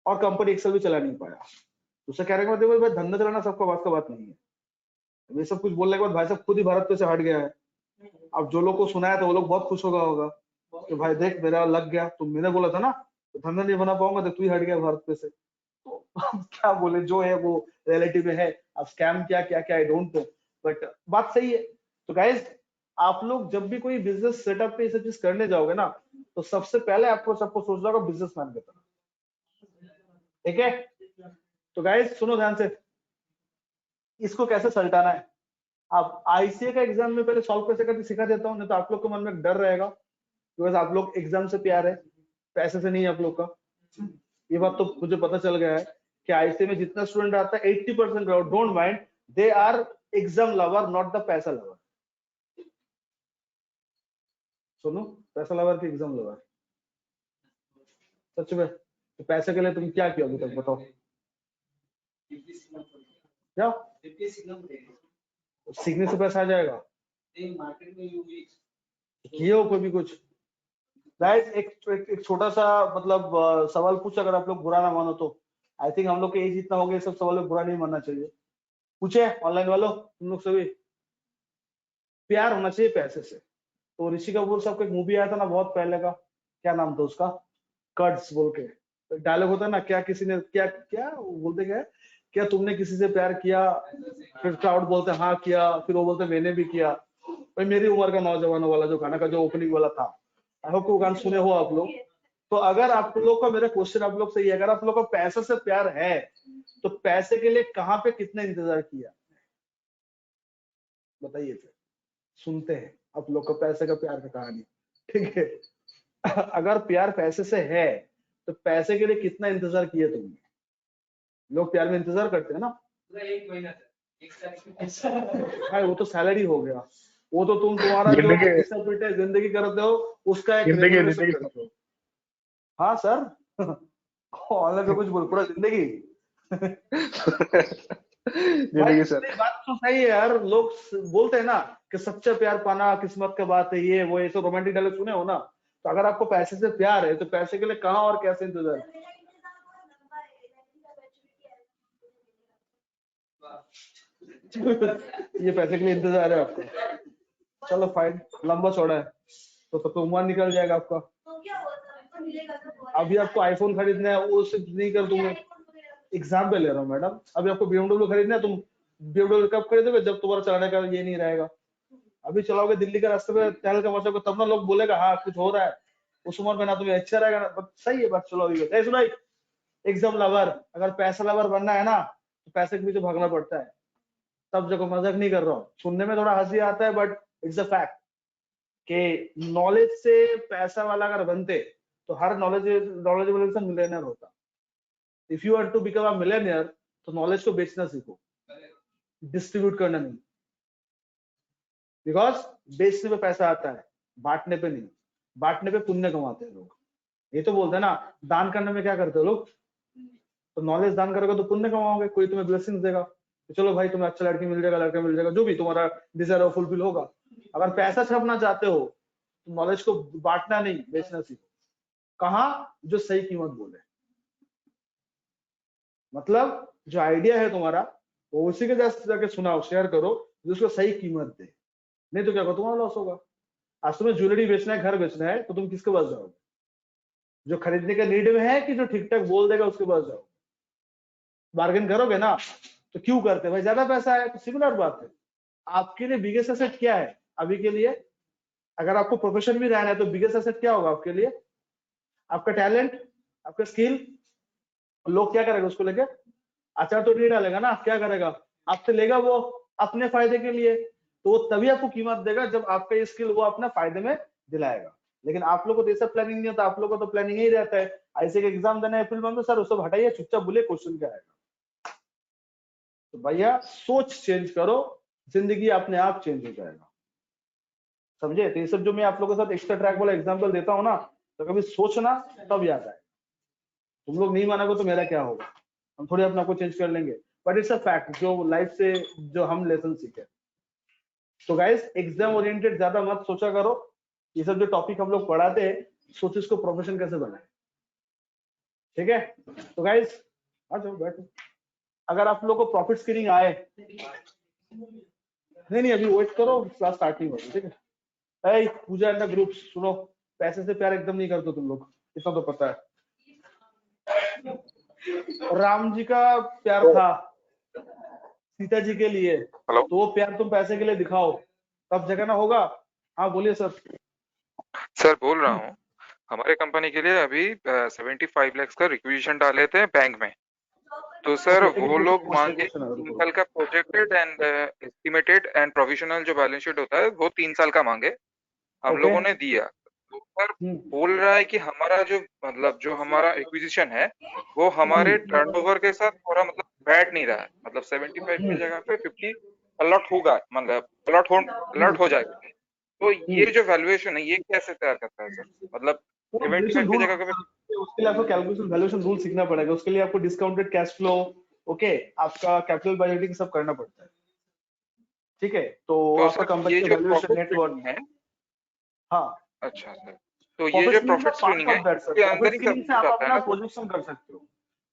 और कंपनी एक्सेल भी चला नहीं पाया। उससे कहने का मतलब भाई धंधा चलाना सबका बात का बात नहीं है। ये सब कुछ बोलने के बाद भाई साहब खुद ही भारत पे से हट गया है। अब जो लोग को सुनाया था वो लोग बहुत खुश होगा कि भाई देख मेरा लग गया, तुम मैंने बोला था ना तो धंधा नहीं बना पाऊंगा, तो तू ही हट गया भारत पे से। तो क्या बोले, जो है वो रियलिटी में है। अब स्कैम क्या क्या क्या आई डोंट नो, बट बात सही है। तो गाइस आप लोग जब भी कोई बिजनेस सेटअप पे ये सब चीज करने जाओगे ना, तो सबसे पहले आपको सबको सोचना होगा बिजनेसमैन की तरह, ठीक है। तो गाइस सुनो ध्यान से, इसको कैसे सलटाना है। आप आईसीए का एग्जाम में पहले सॉल्व कैसे करके सिखा देता हूँ, नहीं तो आप लोग के मन में एक डर रहेगा बिकॉज आप लोग एग्जाम से प्यार है, पैसे से नहीं है आप लोग का। ये बात तो मुझे पता चल गया है कि आईसीए में जितना स्टूडेंट आता है 80% don't mind, they are exam lover not the पैसा लवर। सुनो, पैसा लवर की एग्जाम लवर सच में। तो पैसे के लिए तुम क्या किया अभी तक बताओ, क्या सीखने से पैसा आ जाएगा? किए हो कोई भी कुछ? गाइस एक छोटा सा मतलब सवाल पूछ, अगर आप लोग बुरा ना मानो तो। आई थिंक हम लोग के एज इतना हो गया, सब सवाल बुरा नहीं मानना चाहिए। पूछे ऑनलाइन वालों तुम लोग से भी, प्यार होना चाहिए पैसे से। तो ऋषि कपूर साहब का एक मूवी आया था ना बहुत पहले का, क्या नाम था उसका, कर्ड्स बोल के डायलॉग होता है ना, क्या किसी ने क्या क्या बोलते क्या तुमने किसी से प्यार किया? फिर क्राउड बोलते हाँ किया, फिर वो बोलते मैंने भी किया। भाई मेरी उम्र का नौजवानों वाला जो गाना का जो ओपनिंग वाला था, आई होप वो गाना सुने हो आप लोग। तो अगर आप लोग का, मेरा क्वेश्चन आप लोग से ये, अगर आप लोग का पैसे से प्यार है तो पैसे के लिए कहाँ पे कितना इंतजार किया बताइए, फिर सुनते हैं आप लोग का पैसे का प्यार का कहानी, ठीक है। अगर प्यार पैसे से है तो पैसे के लिए कितना इंतजार किए तुमने? लोग प्यार में इंतजार करते हैं ना, 1 महीना भाई वो तो सैलरी हो गया, वो तो तुम्हारा जो जिंदगी करते हो उसका एक रेम्यूनरेशन करते हो। हाँ सर, ऑनलाइन पे कुछ बोल पूरा जिंदगी। जिंदगी सर, बात तो सही है यार, लोग बोलते हैं ना कि सच्चा प्यार पाना किस्मत का बात है, ये वो ये सब रोमांटिक डायलॉग सुने हो ना। तो अगर आपको पैसे से प्यार है तो पैसे के लिए कहाँ और कैसे इंतजार? ये पैसे के लिए इंतजार है आपको? चलो फाइन, लंबा चौड़ा है तो सबको उम्र निकल जाएगा आपका। अभी आपको आईफोन खरीदना है, वो सिर्फ नहीं कर दूंगा, एग्जाम्पल ले रहा हूँ मैडम। अभी आपको BMW खरीदना है, तुम BMW कब खरीदोगे? जब तुम्हारा चलाने का ये नहीं रहेगा। अभी चलाओगे दिल्ली का रास्ते पे टहल के पहुंचोगे तब ना लोग बोलेगा हाँ कुछ हो रहा है। उस उम्र में ना तुम्हें अच्छा रहेगा ना, सही है बात। चलो अभी सुनाई, एग्जाम लवर, अगर पैसा लवर बनना है ना तो पैसे के पीछे भागना पड़ता है। सब जगह मजाक नहीं कर रहा हूँ, सुनने में थोड़ा हंसी आता है बट इट्स अ फैक्ट कि नॉलेज से पैसा वाला अगर बनते तो हर नॉलेजेबल इंसान मिलियनर होता। If you are to become a millionaire तो नॉलेज को बेचना सीखो, डिस्ट्रीब्यूट करना नहीं। बिकॉज बेचने पे पैसा आता है, बांटने पे नहीं। बांटने पे पुण्य कमाते हैं लोग। ये तो बोलते हैं ना, दान करने में क्या करते हो लोग? तो नॉलेज दान करोगे तो पुण्य कमाओगे, कोई तुम्हें ब्लेसिंग देगा, तो चलो भाई तुम्हें अच्छा लड़की मिल जाएगा, लड़का मिल जाएगा, जो भी तुम्हारा डिजायर हो फुलफिल होगा। अगर पैसा छापना चाहते हो तो नॉलेज को बांटना नहीं, बेचना सीखो। कहाँ? जो सही कीमत बोले, मतलब जो आइडिया है तुम्हारा वो उसी के जाके सुनाओ, शेयर करो, जिसको सही कीमत दे। नहीं तो क्या करो, तुम्हारा लॉस होगा। आज तुम्हें ज्वेलरी बेचना है, घर बेचना है, तो तुम किसके पास जाओगे? जो खरीदने का नीड में है कि जो ठीक ठाक बोल देगा उसके पास जाओगे? बार्गेन करोगे ना। तो क्यों करते भाई? ज्यादा पैसा है तो सिमिलर बात है। आपके लिए बिगेस्ट एसेट क्या है अभी के लिए? अगर आपको प्रोफेशन भी रहना है तो बिगेस्ट एसेट क्या होगा आपके लिए? आपका टैलेंट, आपका स्किल। लोग क्या करेगा उसको लेके? अचार तो नहीं डालेगा ना, क्या करेगा? आपसे लेगा वो अपने फायदे के लिए, तो वो तभी आपको कीमत देगा जब आपका ये स्किल वो अपने फायदे में दिलाएगा। लेकिन आप लोगों को तो ऐसा प्लानिंग नहीं होता, आप लोगों को तो प्लानिंग ही रहता है ऐसे एग्जाम देना है अप्रैल में, सर उसको हटाइए, चुपचाप बोले क्वेश्चन क्या आएगा। तो भैया सोच चेंज करो, जिंदगी अपने आप चेंज हो जाएगा, समझे? तो ये सब जो मैं आप लोगों के साथ एक्स्ट्रा ट्रैक वाला एग्जाम्पल देता हूँ ना, तो कभी सोचना तब याद आए। तुम लोग नहीं मानोगे तो मेरा क्या होगा? हम थोड़ी अपना को चेंज कर लेंगे, बट इट्स अ फैक्ट जो लाइफ से जो हम लेसन सीखे। तो गाइस एग्जाम ओरिएंटेड ज्यादा मत सोचा करो। ये सब जो टॉपिक हम लोग पढ़ाते हैं सोचो इसको प्रोफेशन कैसे बनाए। ठीक है, तो गाइस आ जाओ बैठो। अगर आप लोगों को प्रॉफिट स्क्रीनिंग आए, नहीं अभी वेट करो, क्लास स्टार्ट नहीं होगी। ठीक है, ए पूजा इन द ग्रुप, सुनो, पैसे से प्यार एकदम नहीं करते तुम लोग, इतना तो पता है। राम जी का प्यार था सीता जी के लिए, हेलो तो वो प्यार तुम पैसे के लिए दिखाओ, तब जगह होगा। हाँ बोलिए सर। सर, बोल रहा हूँ हमारे कंपनी के लिए अभी 75 लाख का रिक्विजिशन डाले थे बैंक में, तो सर वो लोग मांगे 3 साल का projected and estimated and provisional जो बैलेंस शीट होता है वो 3 साल का मांगे, हम Okay. लोगों ने दिया। तो सर बोल रहा है कि हमारा जो मतलब जो हमारा एक्विजिशन है वो हमारे टर्नओवर के साथ थोड़ा मतलब बैठ नहीं रहा है, मतलब 75 की जगह पे 50 अलॉट होगा, मतलब अलॉट हो जाएगा। तो ये जो वैल्यूएशन है ये कैसे तैयार करता है सर, मतलब 75 की जगह पे? उसके लिए आपको कैलकुलेशन वैल्यूएशन रूल सीखना पड़ेगा, उसके लिए आपको डिस्काउंटेड कैश फ्लो, ओके, आपका कैपिटल बजटिंग सब करना पड़ता है। ठीक है, तो आपका कंपनी का वैल्यूएशन नेटवर्क है। हाँ, अच्छा सर, तो ये जो प्रॉफिट स्क्रीनिंग है इसके अंदर ही सब से आप कुछ आता है अपना ना? प्रोजेक्शन कर सकते हो।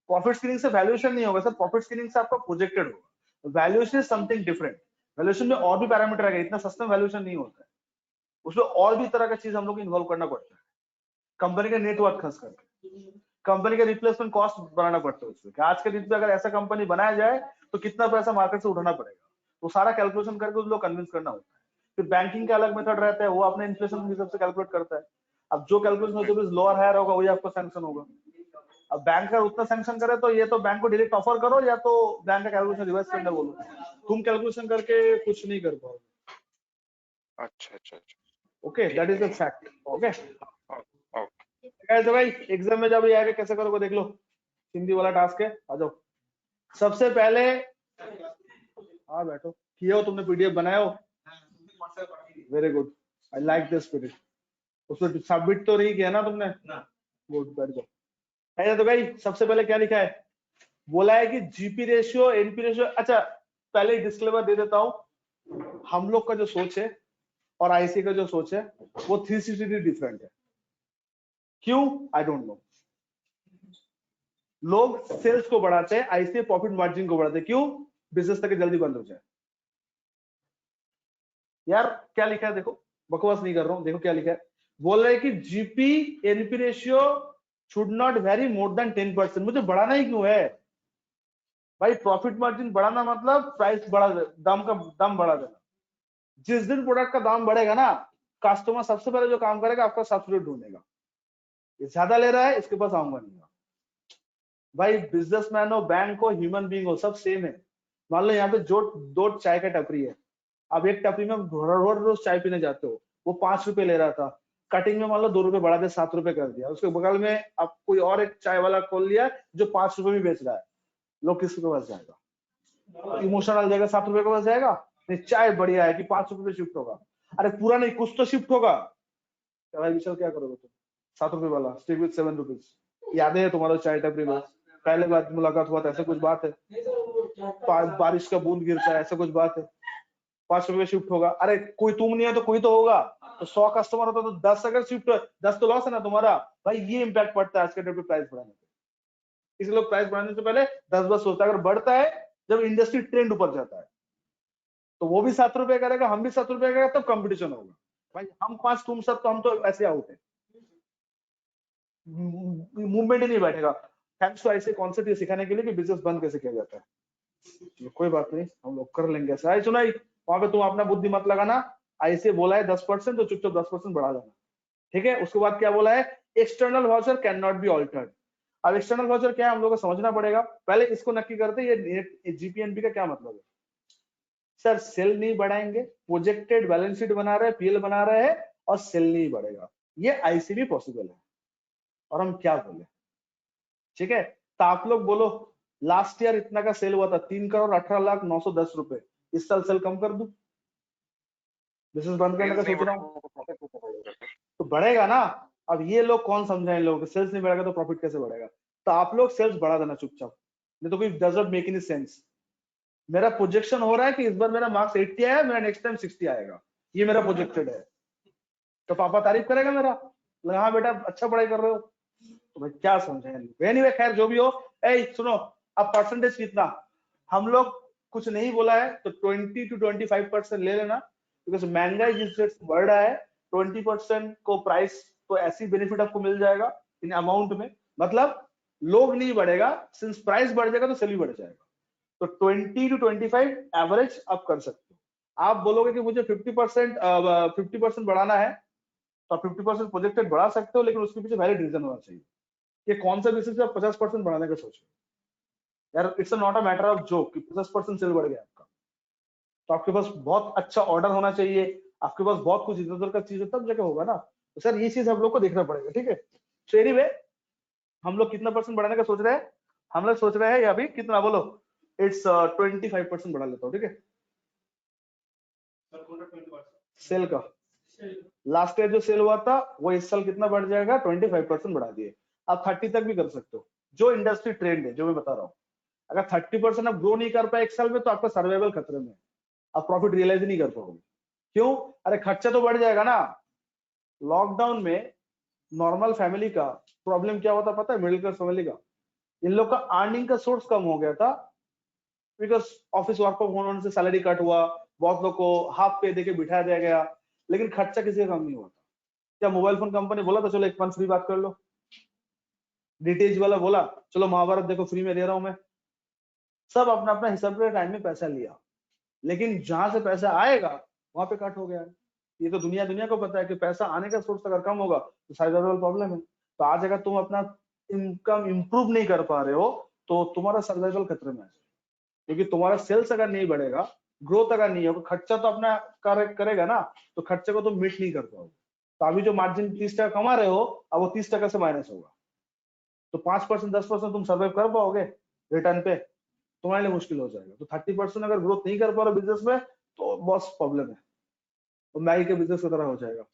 प्रॉफिट स्क्रीनिंग से वैल्यूएशन नहीं होगा सर, प्रॉफिट स्क्रीनिंग से आपका प्रोजेक्टेड होगा। Valuation is something different. Valuation में और भी पैरामीटर आएगा, इतना सस्ता वैल्यूएशन नहीं होता है, उसमें और भी तरह का चीज हम लोग इन्वॉल्व करना पड़ता है। कंपनी का नेटवर्क खर्च करके कंपनी का रिप्लेसमेंट कॉस्ट बनाना पड़ता है उसमें, कि आज के दिन में अगर ऐसा कंपनी बनाया जाए तो कितना पैसा मार्केट से उठाना पड़ेगा, तो सारा कैलकुलेशन करके उस लोग कन्विंस करना होता है। फिर बैंकिंग का अलग मेथड रहता है, वो अपने इन्फ्लेशन के हिसाब से कैलकुलेट करता है। अब जो कैलकुलेशन जो भी लोअर हायर होगा वही आपको सैंक्शन होगा। अब बैंक का उतना सैंक्शन करे तो ये तो बैंक को डायरेक्ट ऑफर करो, या तो बैंक का कैलकुलेशन रिवर्स करने बोलो, तुम कैलकुलेशन करके कुछ नहीं कर पाओगे। अच्छा। Okay, that is the fact. Okay okay तो भाई एग्जाम में जब ये आगे कैसे करोगे देख लो, हिंदी वाला टास्क है, आ जाओ। सबसे पहले हाँ बैठो, किए हो तुमने, पीडीएफ बनाए हो, very good, I like this spirit. उसमें सबमिट तो नहीं किया ना तुमने? गुड, बैठ जाओ। तो भाई सबसे पहले क्या लिखा है, बोला है कि जीपी रेशियो, एनपी रेशियो। अच्छा पहले डिस्क्लेमर दे देता हूं, हम लोग का जो सोच है और आईसी का जो सोच है वो 360 डिग्री डिफरेंट है। क्यों? I don't know. लोग सेल्स को बढ़ाते हैं, आईसी प्रॉफिट मार्जिन को बढ़ाते हैं। क्यों? बिजनेस तक जल्दी बंद हो जाए। यार क्या लिखा है देखो, बकवास नहीं कर रहा हूं, देखो क्या लिखा है। बोल रहे हैं कि GP NP ratio should not very more than 10%। मुझे बढ़ाना ही क्यों है भाई? प्रॉफिट मार्जिन बढ़ाना मतलब प्राइस बढ़ा, दाम बढ़ा देना। जिस दिन प्रोडक्ट का दाम बढ़ेगा ना, कस्टमर सबसे पहले जो काम करेगा आपका सब्सिट्यूट ढूंढेगा, ये ज्यादा ले रहा है इसके पास आऊंगा नहीं। भाई बिजनेसमैन हो, बैंक हो, ह्यूमन बीइंग हो, सब सेम है। मान लो यहाँ पे जो दो चाय का टपरी है, अब एक टपरी में रोज चाय पीने जाते हो, वो 5 रुपए ले रहा था, कटिंग में मान लो 2 रुपए बढ़ा दे 7 रुपए कर दिया, उसके बगल में अब कोई और एक चाय वाला खोल लिया जो 5 रुपए में बेच रहा है, लोग किसके पास जाएगा? इमोशनल जाएगा, 7 रुपए के पास जाएगा? नहीं, चाय बढ़िया है कि 5 रुपए पे शिफ्ट होगा। अरे पूरा नहीं, कुछ तो शिफ्ट होगा। भाई विशाल क्या करोगे तुम? 7 रुपए वाला स्टिक विद 7 रुपीज। यादें है तुम्हारा चाय टपरी में, पहले बार मुलाकात हुआ था, ऐसा कुछ बात है? बारिश का बूंद गिरता है, ऐसा कुछ बात है? 5 रुपए शिफ्ट होगा। अरे कोई तुम नहीं है तो कोई तो होगा, तो 100 कस्टमर होता तो 10 अगर शिफ्ट हो, 10 तो लॉस है ना तुम्हारा। भाई ये इंपैक्ट पड़ता है आज के डेट में प्राइस बढ़ाने पे। इसलिए लोग प्राइस बढ़ाने से पहले 10 सोचता है। अगर बढ़ता है जब इंडस्ट्री ट्रेंड ऊपर जाता है तो वो भी 7 रुपए करेगा, हम भी 7 रुपए करेगा, तब कंपटीशन होगा। भाई हम 5 तुम 7, तो हम तो ऐसे आउट है, मूवमेंट ही नहीं बैठेगा। थैंक्स टू ऐसे कॉन्सेप्ट ये सिखाने के लिए कि बिजनेस बंद कैसे किया जाता है। कोई बात नहीं, हम लोग कर लेंगे ऐसा। सुनाई वहां पे तुम अपना बुद्धि मत लगाना। ऐसे बोला है 10%, तो चुपचाप 10% बढ़ा देना, ठीक है? उसके बाद क्या बोला है, external voucher can not be altered. अब एक्सटर्नल वाउचर क्या है हम लोग को समझना पड़ेगा। पहले इसको नक्की करते हैं, ये जीपीएनपी का क्या मतलब है। सर सेल नहीं बढ़ाएंगे, प्रोजेक्टेड बैलेंस शीट बना रहे हैं, पीएल बना रहे हैं, और सेल नहीं बढ़ेगा, ये आईसीबी पॉसिबल है। और हम क्या बोले, ठीक है? तो आप लोग बोलो लास्ट ईयर इतना का सेल हुआ था, 3,18,910 रुपए, इस साल सेल कम कर दूं, बिजनेस बंद करने का सोच रहा हूँ, तो बढ़ेगा ना। अब ये लोग कौन समझाए, इन लोगों को सेल्स नहीं बढ़ेगा तो प्रॉफिट कैसे बढ़ेगा? तो आप लोग सेल्स बढ़ा देना चुपचाप, नहीं तो कोई does not make any sense. मेरा प्रोजेक्शन हो रहा है कि इस बार मेरा मार्क्स 80 आया, मेरा नेक्स्ट टाइम 60 आएगा, ये मेरा प्रोजेक्टेड है, तो पापा तारीफ करेगा मेरा? लगा हाँ बेटा अच्छा पढ़ाई कर रहे हो, तो भाई क्या समझे। एनीवे खैर जो भी हो, सुनो अब परसेंटेज कितना, हम लोग कुछ नहीं बोला है तो 20 to 25% ले लेना, बिकॉज महंगाई जिस रेट से बढ़ रहा है 20% को प्राइस तो ऐसी बेनिफिट आपको मिल जाएगा इन अमाउंट में, मतलब लोग नहीं बढ़ेगा, सिंस प्राइस बढ़ जाएगा तो सेल भी बढ़ जाएगा। तो 20 to 25 एवरेज आप कर सकते हो। आप बोलोगे कि मुझे 50% बढ़ाना है तो आप 50% प्रोजेक्टेड बढ़ा सकते हो, लेकिन उसके पीछे वैलिड रीजन होना चाहिए कि कौन सा बेसिस पे आप 50% बढ़ाने का सोच रहे हो। यार it's not a matter of joke कि 50% सेल बढ़ गया आपका, तो आपके पास बहुत अच्छा ऑर्डर होना चाहिए, आपके पास बहुत कुछ इधर उधर का चीज है, तब जगह होगा ना। तो सर ये चीज हम लोग को देखना पड़ेगा, ठीक है। तो एनीवे हम लोग कितना परसेंट बढ़ाने का सोच रहे हैं, हम लोग सोच रहे हैं अभी कितना बोलो, इट्स 25% बढ़ा लेता हूँ, ठीक है। सेल का लास्ट ईयर जो सेल हुआ था वो इस साल कितना बढ़ जाएगा, 25% बढ़ा दिए। आप 30 तक भी कर सकते हो, जो इंडस्ट्री ट्रेंड है जो मैं बता रहा हूँ। अगर 30% आप ग्रो नहीं कर पाए एक साल में तो आपका सर्वाइवल खतरे में, आप प्रॉफिट रियलाइज नहीं कर पाओगे। क्यों? अरे खर्चा तो बढ़ जाएगा ना। लॉकडाउन में नॉर्मल फैमिली का प्रॉब्लम क्या होता पता है, मिडिल क्लास फैमिली का, इन लोग का अर्निंग का सोर्स कम हो गया था, because office work from home से सैलरी कट हुआ, बहुत लोग को हाफ पे देके बिठा दिया गया, लेकिन खर्चा किसी का कम नहीं हुआ था। क्या मोबाइल फोन कंपनी बोला था चलो एक मंथ फ्री बात कर लो, डीटीएच वाला बोला चलो महाभारत देखो फ्री में दे रहा हूं मैं, सब अपना अपना हिसाब से टाइम में पैसा लिया, लेकिन जहां से पैसा आएगा वहां पे कट हो गया। ये तो दुनिया को पता है कि पैसा आने का सोर्स अगर कम होगा तो सर्वाइवल प्रॉब्लम है। तो आज अगर तुम अपना इनकम इंप्रूव नहीं कर पा रहे हो तो तुम्हारा सर्वाइवल खतरे में है, क्योंकि तुम्हारा सेल्स अगर नहीं बढ़ेगा, ग्रोथ अगर नहीं होगा, खर्चा तो अपना करेगा ना, तो खर्चे को तुम मीट नहीं कर पाओगे। तो अभी जो मार्जिन 30% कमा रहे हो अब वो 30% से माइनस होगा, तो 5% 10% तुम सर्वाइव कर पाओगे रिटर्न पे, तुम्हारे लिए मुश्किल हो जाएगा। तो 30% अगर ग्रोथ नहीं कर पा रहे बिजनेस में तो बहुत प्रॉब्लम है, तो मैगी के बिजनेस की तरह हो जाएगा।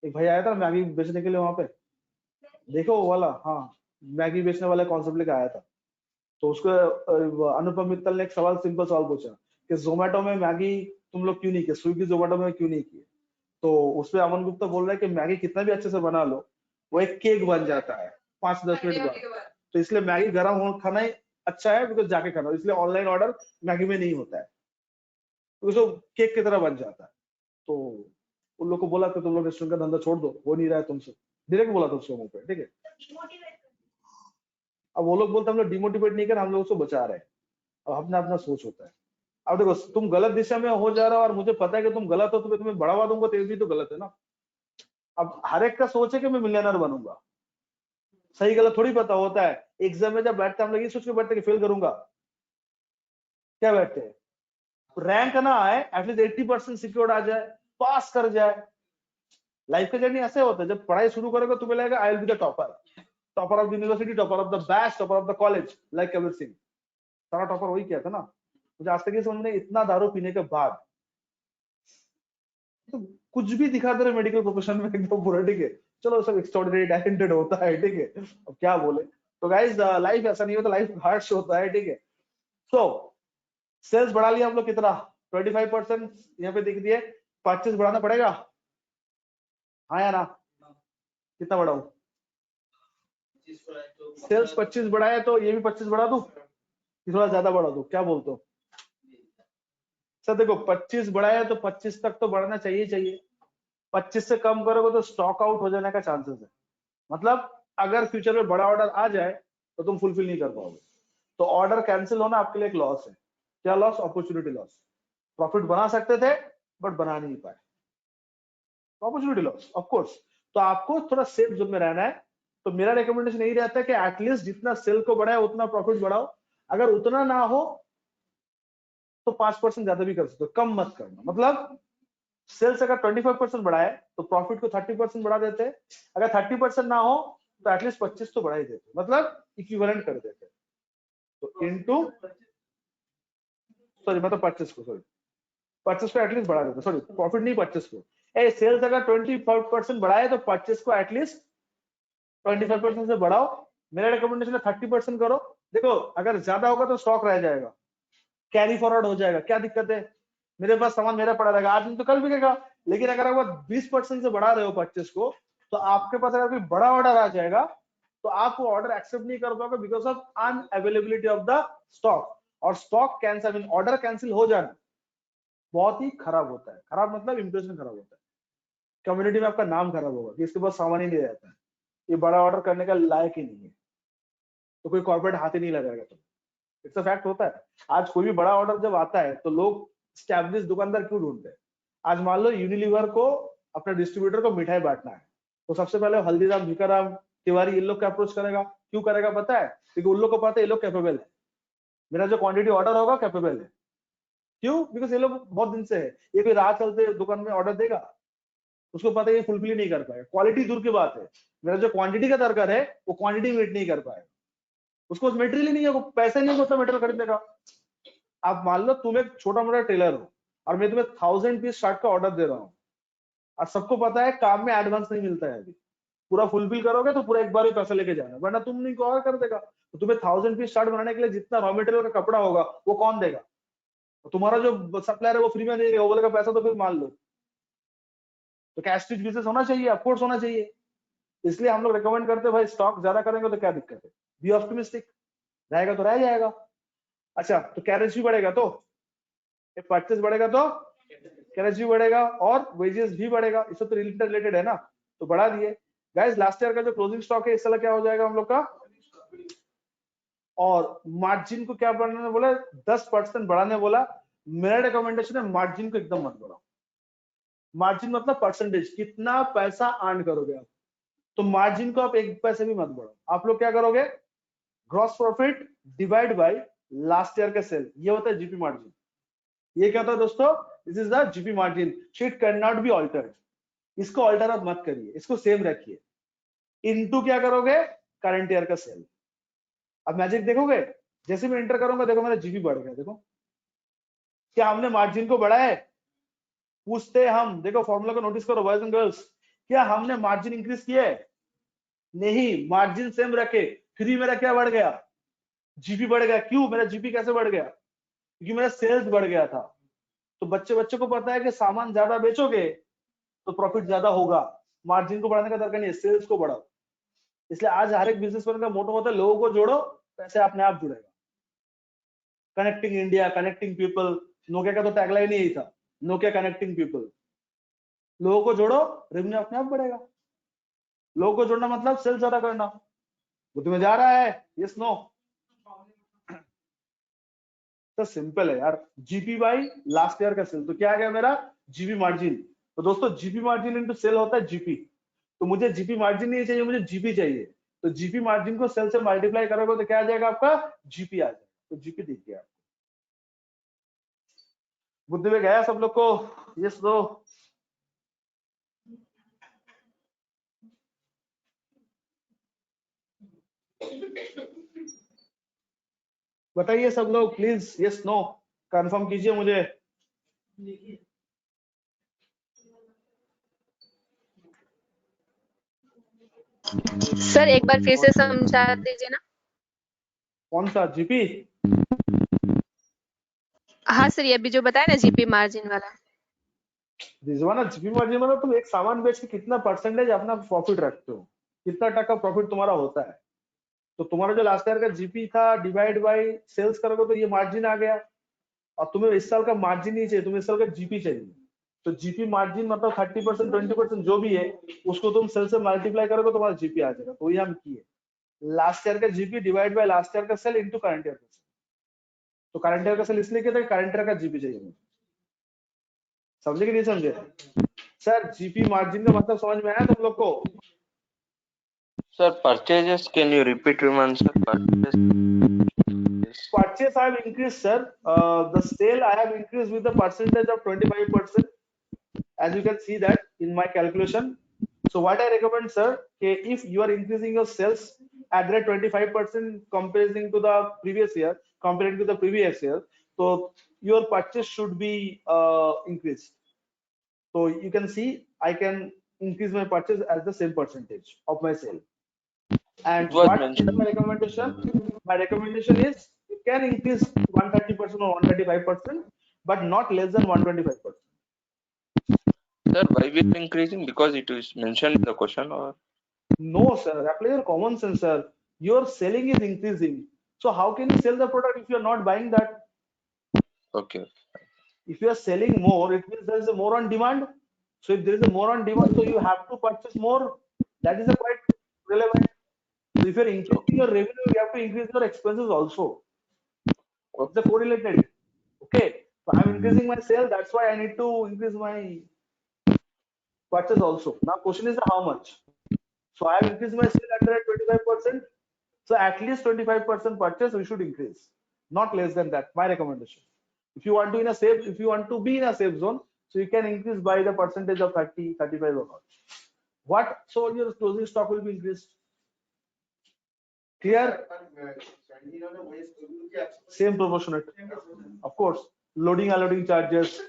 एक भाई आया था मैगी बेचने के लिए वहां पे, देखो वो वाला, हाँ मैगी बेचने वाला कॉन्सेप्ट लेके आया था। तो उसको अनुपम मित्तल ने एक सवाल, सिंपल सवाल पूछा कि जोमेटो में मैगी तुम लोग क्यों नहीं किए, स्विगी जोमेटो में क्यों नहीं किए। तो उसपे अमन गुप्ता बोल रहा है कि मैगी कितना भी अच्छे से बना लो वो एक केक बन जाता है 5-10 मिनट बाद, तो इसलिए मैगी गर्म हो खाना ही अच्छा है, बिकॉज जाके खाना, इसलिए ऑनलाइन ऑर्डर मैगी में नहीं होता है, तो केक की तरह बन जाता है। तो उन लोग को बोला कि तुम लोग रेस्टोरेंट का धंधा छोड़ दो, हो नहीं रहा है तुमसे, डायरेक्ट बोला था उसको मुंह पे, ठीक है। अब वो लोग बोलते हम लोग डिमोटिवेट नहीं कर, हम लोग उसको बचा रहे हैं। अब अपना अपना सोच होता है। अब देखो तुम गलत दिशा में हो जा रहे हो और मुझे पता है कि तुम गलत हो, तो मैं तुम्हें बढ़ावा दूंगा तो ये भी तो गलत है ना। अब हर एक का सोच है कि मैं मिलियनर बनूंगा, सही गलत थोड़ी पता होता है। एग्जाम में जब बैठते हम लोग ये सोच के बैठते कि फेल करूंगा, क्या बैठते हैं, रैंक ना आए एटलीस्ट 80% सिक्योर्ड आ जाए, पास कर जाए। लाइफ का जर्नी ऐसे होता है, जब पढ़ाई शुरू करोगे तुम्हें लगेगा I will be the topper, topper of the university, topper of the batch, topper of the college, like Kabir Singh. सारा टॉपर वही किया था ना। मुझे आज तक ये समझ में इतना दारू पीने के बाद तो कुछ भी दिखाते रहे मेडिकल प्रोफेशन में एकदम पूरा, ठीक है। चलो सब एक्स्ट्राऑर्डिनरी टैलेंटेड होता है, ठीक है, अब क्या बोले। तो गाइस लाइफ ऐसा नहीं होता, लाइफ हार्श होता है, ठीक है। सो सेल्स बढ़ा लिया हम लोग कितना, 25% यहाँ पे दिख दिए, 25 बढ़ाना पड़ेगा, हाँ या ना, कितना बढ़ाऊं, सेल्स 25 बढ़ाया तो ये भी 25 बढ़ा दूं, थोड़ा ज्यादा बढ़ा दूं, क्या बोलते हो सर। देखो 25 बढ़ाया तो 25 तक तो बढ़ना चाहिए, 25 से कम करोगे तो स्टॉक आउट हो जाने का चांसेस है। मतलब अगर फ्यूचर में बड़ा ऑर्डर आ जाए तो तुम फुलफिल नहीं कर पाओगे, तो ऑर्डर कैंसिल होना आपके लिए एक लॉस है। क्या लॉस? Opportunity loss. प्रॉफिट बना सकते थे बट बना नहीं पाए, अपॉर्चुनिटी लॉस ऑफ कोर्स। तो आपको थोड़ा सेफ जोन में रहना है। तो मेरा रिकमेंडेशन यही रहता है कि एटलीस्ट जितना सेल को बढ़ाए उतना प्रॉफिट बढ़ाओ, अगर उतना ना हो तो 5% ज्यादा भी कर सकते हो, कम मत करना। मतलब सेल्स अगर 25% बढ़ाए तो प्रॉफिट को 30% बढ़ा देते, अगर 30% ना हो तो एटलीस्ट 25 तो बढ़ा ही देते, मतलब इक्विवेलेंट कर देते। तो इनटू सॉरी मतलब 25 को, सॉरी 25 को एटलीस्ट बढ़ा देते, सॉरी प्रॉफिट नहीं 25 को। सेल्स अगर 25% बढ़ाए तो 25 को एटलीस्ट 25% से बढ़ाओ। मेरा रिकमेंडेशन है 30% करो। देखो अगर ज्यादा होगा तो स्टॉक रह जाएगा, कैरी फॉरवर्ड हो जाएगा, क्या दिक्कत है, मेरे पास सामान मेरा पड़ा रहेगा, आज नहीं तो कल बिकेगा। लेकिन अगर आप 20% से बढ़ा रहे हो 25 को तो आपके पास अगर कोई बड़ा ऑर्डर आ जाएगा तो आप वो ऑर्डर एक्सेप्ट नहीं कर पाओगे because of unavailability of the stock. और stock cancel mean order cancel हो जाना बहुत ही खराब होता है। खराब मतलब इंप्रेशन खराब होता है, कम्युनिटी में आपका नाम खराब होगा कि इसके पास सामान ही नहीं रहता है, ये बड़ा ऑर्डर करने का लायक ही नहीं है, तो कोई कॉर्पोरेट हाथ ही नहीं लगाएगा। तो इट्स अ फैक्ट होता है। आज कोई भी बड़ा ऑर्डर जब आता है तो लोग स्टैब्लिश दुकानदार क्यों ढूंढते हैं? आज मान लो यूनिलीवर को अपने डिस्ट्रीब्यूटर को मिठाई बांटना है, तो सबसे पहले हल्दीराम, भिकाराम, तिवारी इन लोग का अप्रोच करेगा। क्यों करेगा पता है? क्योंकि उन लोग को पता है ये लोग कैपेबल है, मेरा जो क्वांटिटी ऑर्डर होगा कैपेबल है। क्यों? बिकॉज ये लोग बहुत दिन से है, ये कोई राह चलते दुकान में ऑर्डर देगा, उसको पता है ये फुलफिल नहीं कर पाएगा। क्वालिटी दूर की बात है, मेरा जो क्वांटिटी का दरकार है वो क्वांटिटी मीट नहीं कर पाएगा, उसको मटेरियल ही नहीं है, वो पैसे नहीं होता मटेरियल खरीदने का। आप मान लो तुम एक छोटा मोटा टेलर हो और मैं तुम्हें 1000 पीस शर्ट का ऑर्डर दे रहा हूँ, और सबको पता है काम में एडवांस नहीं मिलता है, अभी पूरा फुलफिल करोगे तो पूरा एक बार ही पैसा लेके जाना, वरना तुम नहीं और कर देगा। तो तुम्हें 1000 पीस शर्ट बनाने के लिए जितना रॉ मटेरियल का कपड़ा होगा वो कौन देगा? तो तुम्हारा जो सप्लायर है वो फ्री में देगा, वो बोलेगा पैसा तो फिर मान लो। तो कैश स्टिच बिजनेस होना चाहिए, ऑफकोर्स होना चाहिए। इसलिए हम लोग रिकमेंड करते हैं भाई स्टॉक ज्यादा करेंगे तो क्या दिक्कत है, बी ऑप्टिमिस्टिक, रहेगा तो रह जाएगा। अच्छा, तो कैरेज भी बढ़ेगा तो परचेज बढ़ेगा तो कैरेज भी बढ़ेगा और वेजेस भी बढ़ेगा, इससे तो रिलेटेड है ना, तो बढ़ा दिए। गाइस लास्ट ईयर का जो क्लोजिंग स्टॉक है इस साल क्या हो जाएगा हम लोग का? और मार्जिन को क्या बढ़ाने बोला? 10% बढ़ाने बोला। मेरा रिकमेंडेशन है मार्जिन को एकदम मत बढ़ाओ। मार्जिन मतलब परसेंटेज, कितना पैसा अर्न करोगे आप, तो मार्जिन को आप 1 पैसे भी मत बढ़ाओ। आप लोग क्या करोगे? Gross profit divide by last year का सेल, ये होता है जीपी मार्जिन। ये क्या होता है दोस्तों? This is the GP margin. It can not be altered. इसको ऑल्टर आप मत करिए, इसको सेम रखिए। इनटू क्या करोगे? करंट ईयर का सेल। अब मैजिक देखोगे, जैसे मैं एंटर करूंगा देखो मेरा जीपी बढ़ गया। देखो क्या हमने मार्जिन को बढ़ाया है? पूछते हैं हम, देखो फॉर्मूला को नोटिस करो बॉयज एंड गर्ल्स, क्या हमने मार्जिन इंक्रीज किया है? नहीं, मार्जिन सेम रखे, फिर मेरा क्या बढ़ गया? जीपी बढ़ गया। क्यों? मेरा जीपी कैसे बढ़ गया? क्योंकि मेरा सेल्स बढ़ गया था। तो बच्चे को पता है कि सामान ज्यादा बेचोगे तो प्रॉफिट ज्यादा होगा, मार्जिन को बढ़ाने का दरकार नहीं है, सेल्स को बढ़ाओ। इसलिए आज हर एक बिजनेसमैन का मोटो होता है लोगों को जोड़ो, पैसे अपने आप जुड़ेगा। Connecting India, connecting people, Nokia का तो टैगलाइन यही था, नोकिया कनेक्टिंग पीपल। लोगों को जोड़ो, रेवेन्यू अपने आप बढ़ेगा। लोगों को जोड़ना मतलब सेल्स ज्यादा करना। वो तुम्हें जा रहा है? Yes no? तो सिंपल है यार, जीपी बाई लास्ट ईयर का सेल। तो क्या आ गया मेरा? GP margin. तो दोस्तों जीपी मार्जिन इनटू सेल होता है जीपी। तो मुझे जीपी मार्जिन नहीं चाहिए, मुझे जीपी चाहिए। तो जीपी मार्जिन को सेल से मल्टीप्लाई करोगे तो क्या आ जाएगा आपका? जीपी आ जाएगा। तो जीपी दिख गया। बुद्धि में गया सब लोग को? Yes no? बताइए सब लोग प्लीज, यस नो कंफर्म कीजिए मुझे। सर एक बार फिर से समझा दीजिए ना। कौन सा जीपी? हाँ सर, ये अभी जो बताया ना जीपी मार्जिन वाला। रिजवाना, जीपी मार्जिन मतलब तुम एक सामान बेच के कितना परसेंटेज अपना प्रॉफिट रखते हो, कितना टका प्रॉफिट तुम्हारा होता है। तो तुम्हारा जो लास्ट ईयर का जीपी था डिवाइड बाय सेल्स करोगे तो ये मार्जिन आ गया। और तुम्हें इस साल का मार्जिन नहीं चाहिए, तुम्हें इस साल का जीपी चाहिए। तो जीपी मार्जिन मतलब 30% 20% जो भी है उसको तुम सेल से मल्टीप्लाई करोगे तो तुम्हारा जीपी आ जाएगा। तो ये हम किए, लास्ट ईयर का GP divide by last year का सेल इनटू करंट ईयर का सेल। तो करंट ईयर का सेल इसलिए किया था करंट ईयर का जीपी चाहिए मुझे। समझे कि नहीं समझे? सर जीपी मार्जिन का मतलब समझ में आया तुम लोग को? Sir, purchases, can you repeat your answer? Purchase I have increased, sir. The sale I have increased with the percentage of 25%. As you can see that in my calculation. So what I recommend, sir, if you are increasing your sales at rate 25% comparing to the previous year, so your purchase should be increased. So you can see I can increase my purchase as the same percentage of my sale. And what is my recommendation? My recommendation is you can increase 130% or 135%, but not less than 125%. Sir, why we are increasing? Because it is mentioned in the question, or No, sir. Apply your common sense, sir. Your selling is increasing. So how can you sell the product if you are not buying that? okay. If you are selling more, it means there is a more on demand. So if there is a more on demand, so you have to purchase more. That is a quite relevant. So if you are increasing your revenue, you have to increase your expenses also. It's a correlated. Okay. So I'm increasing my sale. That's why I need to increase my purchase also. Now question is how much? So I have increased my sale at 25%. So at least 25% purchase we should increase, not less than that. My recommendation. If you want to be in a safe zone, so you can increase by the percentage of 30, 35 or not. What? So your closing stock will be increased. Clear? Same proportionate. Of course, loading unloading charges.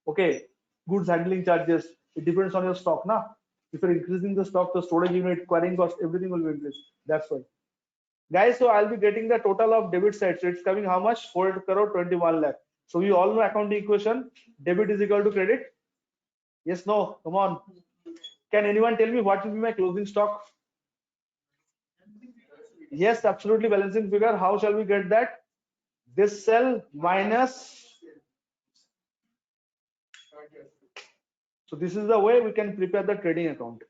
Okay, goods handling charges. It depends on your stock, na. If you're increasing the stock, the storage unit, carrying cost, everything will be increased. That's why. Guys, so I'll be getting the total of debit side. So it's coming how much? 4 crore 21 lakh. So we all know accounting equation. Debit is equal to credit. Yes, no, come on. Can anyone tell me what will be my closing stock? Yes, absolutely balancing figure. How shall we get that? This cell minus. So this is the way we can prepare the trading account.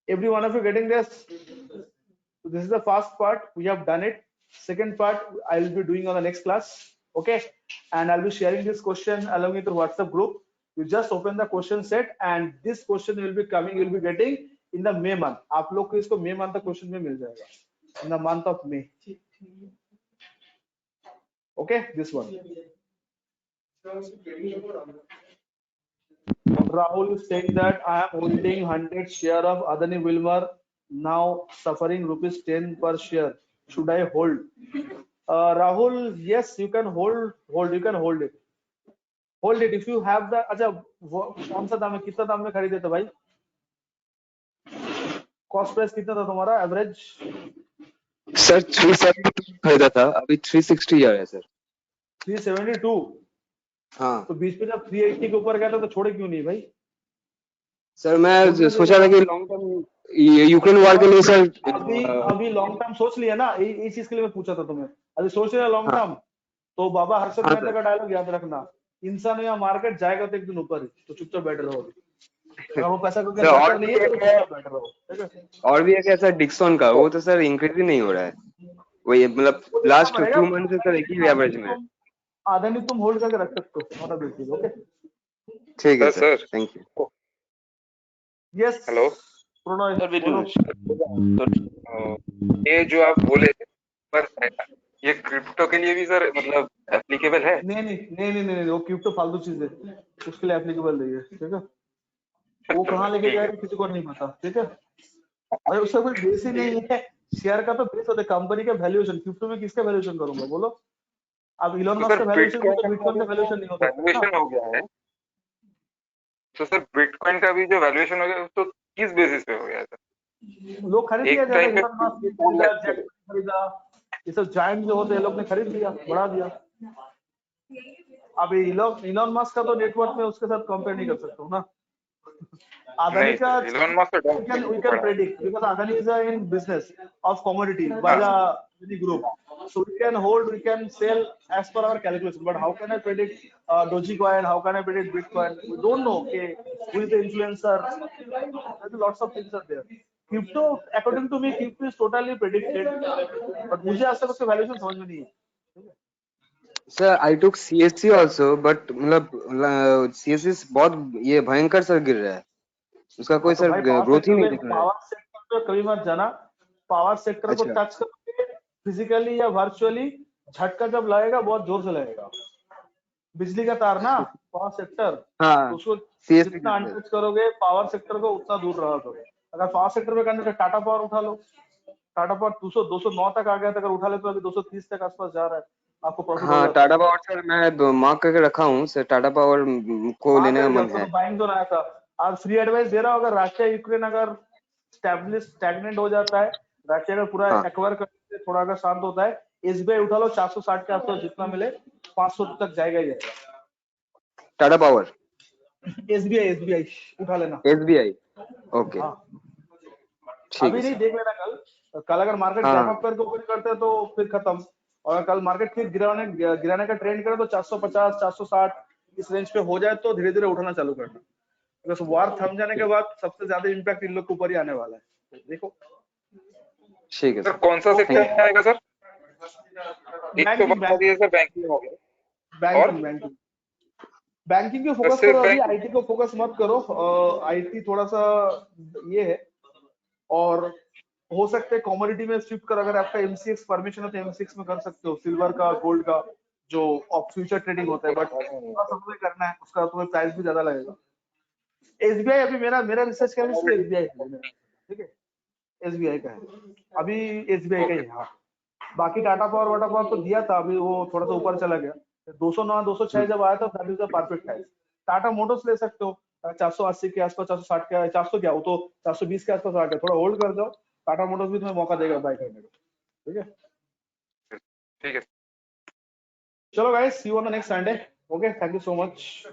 Every one of you getting this? So this is the first part. We have done it. Second part I will be doing on the next class. Okay, and I'll be sharing this question along with the WhatsApp group. You just open the question set, and this question will be coming. You'll be getting in the May month. आप लोग को इसको May month का question में मिल जाएगा. In the month of May. Okay, this one. Rahul is saying that I am holding 100 share of Adani Wilmar, now suffering rupees 10 per share. Should I hold? Rahul, yes, you can hold. You can hold it. Hold it if you have the. अच्छा कौन सा दाम है? कितना दाम में खरीदे थे भाई? Cost price कितना था तुम्हारा एवरेज? सर 372 खरीदा था, अभी 360 जा रहा है सर. 372. हाँ तो बीच में जब 380 के ऊपर गया था तो छोड़े क्यों नहीं भाई? सर मैं सोचा था कि लॉन्ग टर्म यूक्रेन वॉर के लिए सर. अभी लॉन्ग टर्म सोच लिया ना, ये चीज के लिए मैं पूछा था तुम्हें. अभी सोच लिया लॉन्ग टर्म, तो बाबा हर्षद मेहता का डायलॉग याद रखना, इंसान या मार्केट जाएगा तो एक दिन ऊपर ही, तो चुपचाप बैठे रहो. वो पैसा क्योंकि और नहीं है तो चुपचाप बैठे रहो. ठीक है. और भी एक ऐसा डिक्सन का, वो तो सर इंक्रीज ही नहीं हो रहा है. वही मतलब लास्ट 2 मंथ से सर एक ही एवरेज में. आधा नहीं तुम होल्ड करके रख सकते हो, not a big deal. Okay, ठीक है sir, thank you. Yes hello ये जो आप बोले पर ये क्रिप्टो के लिए भी सर मतलब एप्लीकेबल है? नहीं, वो क्रिप्टो फालतू चीज है, उसके लिए एप्लीकेबल नहीं है. ठीक है, वो कहाँ लेके जाएगा किसी को नहीं पता. ठीक है भाई, उसका कोई बेस ही नहीं है. शेयर का तो बेस होता है कंपनी का वैल्यूएशन. क्रिप्टो में किसका वैल्यूएशन करूंगा बोलो? अब इलॉन मस्क का वैल्यूएशन तो बिटकॉइन का वैल्यूएशन नहीं होता. वैल्यूएशन हो गया है तो सर बिटकॉइन का भी जो वैल्यूएशन हो गया तो किस बेसिस पे हो गया सर? लोग खरीद लिया जाता है. इलॉन मस्क खरीदा, ये सब जायंट जो होते हैं लोग ने खरीद लिया, बढ़ा दिया. अब इलॉन मस्क का तो नेटवर्क में उसके साथ कंपेयर नहीं कर सकता हूँ ना. Adani ka, we can predict because Adani is in business of commodity by the group, so we can hold, we can sell as per our calculation. But how can I predict Dogecoin? How can I predict Bitcoin? We don't know. Okay, who is the influencer? There's lots of things are there. Crypto, according to me, crypto is totally predicted, but मुझे आज तक उसका valuation समझ में नहीं है. Sir I took CSC also, but मतलब CSC बहुत ये भयंकर सर गिर रहा है. उसका कोई सर ग्रोथ ही नहीं दिख रहा है. पावर सेक्टर में कभी मत जाना. पावर सेक्टर को टच करोगे फिजिकली या वर्चुअली, झटका जब लगेगा बहुत जोर से लगेगा. बिजली का तार ना, पावर सेक्टर, उसको जितना अनटच करोगे पावर सेक्टर को उतना दूर रहा करो. अगर पावर सेक्टर में करने का टाटा पावर उठा लो. टाटा पावर 209 तक आ गया था, अगर उठा ले तो अभी 230 तक आसपास जा रहा है. आपको प्रॉफिट. हाँ, टाटा पावर सर मैं मार्क करके रखा हूँ सर. टाटा पावर को लेने का मन है. बाइंग तो आया था. आज फ्री एडवाइस दे रहा हूँ, अगर रशिया यूक्रेन अगर स्टैग्नेंट हो जाता है, रशिया अगर पूरा एक्वायर करके थोड़ा अगर शांत होता है, एसबीआई उठा लो 460 के आसपास जितना मिले. 500 तक जाएगा ही जाएगा। टाटा पावर, एसबीआई उठा लेना। एसबीआई, ओके हाँ ठीक अभी है नहीं, सर। देख लेना कल अगर मार्केट हाँ। गैप अप करके ओपन करते हैं तो फिर खत्म, और कल मार्केट फिर गिराने का ट्रेंड करे तो 450 460 इस रेंज पे हो जाए तो धीरे धीरे उठाना चालू करना, बिकॉज वार थम जाने के बाद सबसे ज्यादा इम्पैक्ट इन लोग के ऊपर ही आने वाला है। देखो ठीक है सर सर। कौन सा सेक्टर में आएगा सर? एक तो बैंकिंग बता दिए सर, बैंकिंग हो गया, और बैंकिंग बैंकिंग बैंकिंग पे फोकस सिर्फ करो, अभी बैंकिंग? आईटी को फोकस मत करो। आईटी थोड़ा सा ये है, और हो सकता है कमोडिटी में शिफ्ट कर, अगर आपका एमसीएक्स परमिशन है तो एमसीएक्स में कर सकते हो, सिल्वर का गोल्ड का जो फ्यूचर ट्रेडिंग होता है, बट थोड़ा समय करना है उसका, तुम्हें प्राइस भी ज्यादा लगेगा। एसबीआई अभी मेरा रिसर्च करने से एसबीआई है, ठीक है एसबीआई का है अभी, एसबीआई का ही है। हाँ बाकी टाटा पावर तो दिया था, अभी वो थोड़ा सा ऊपर चला गया, 209 206 जब आया था that is the perfect price. Tata Motors ले सकते हो 480 के आसपास, 460 के, 400 क्या, वो तो 420 के आसपास आ गया, थोड़ा होल्ड कर दो, टाटा मोटर्स भी तुम्हें मौका देगा बाय करने का, ठीक है। ठीक है। चलो guys, see you on the next Sunday, okay, thank you so much.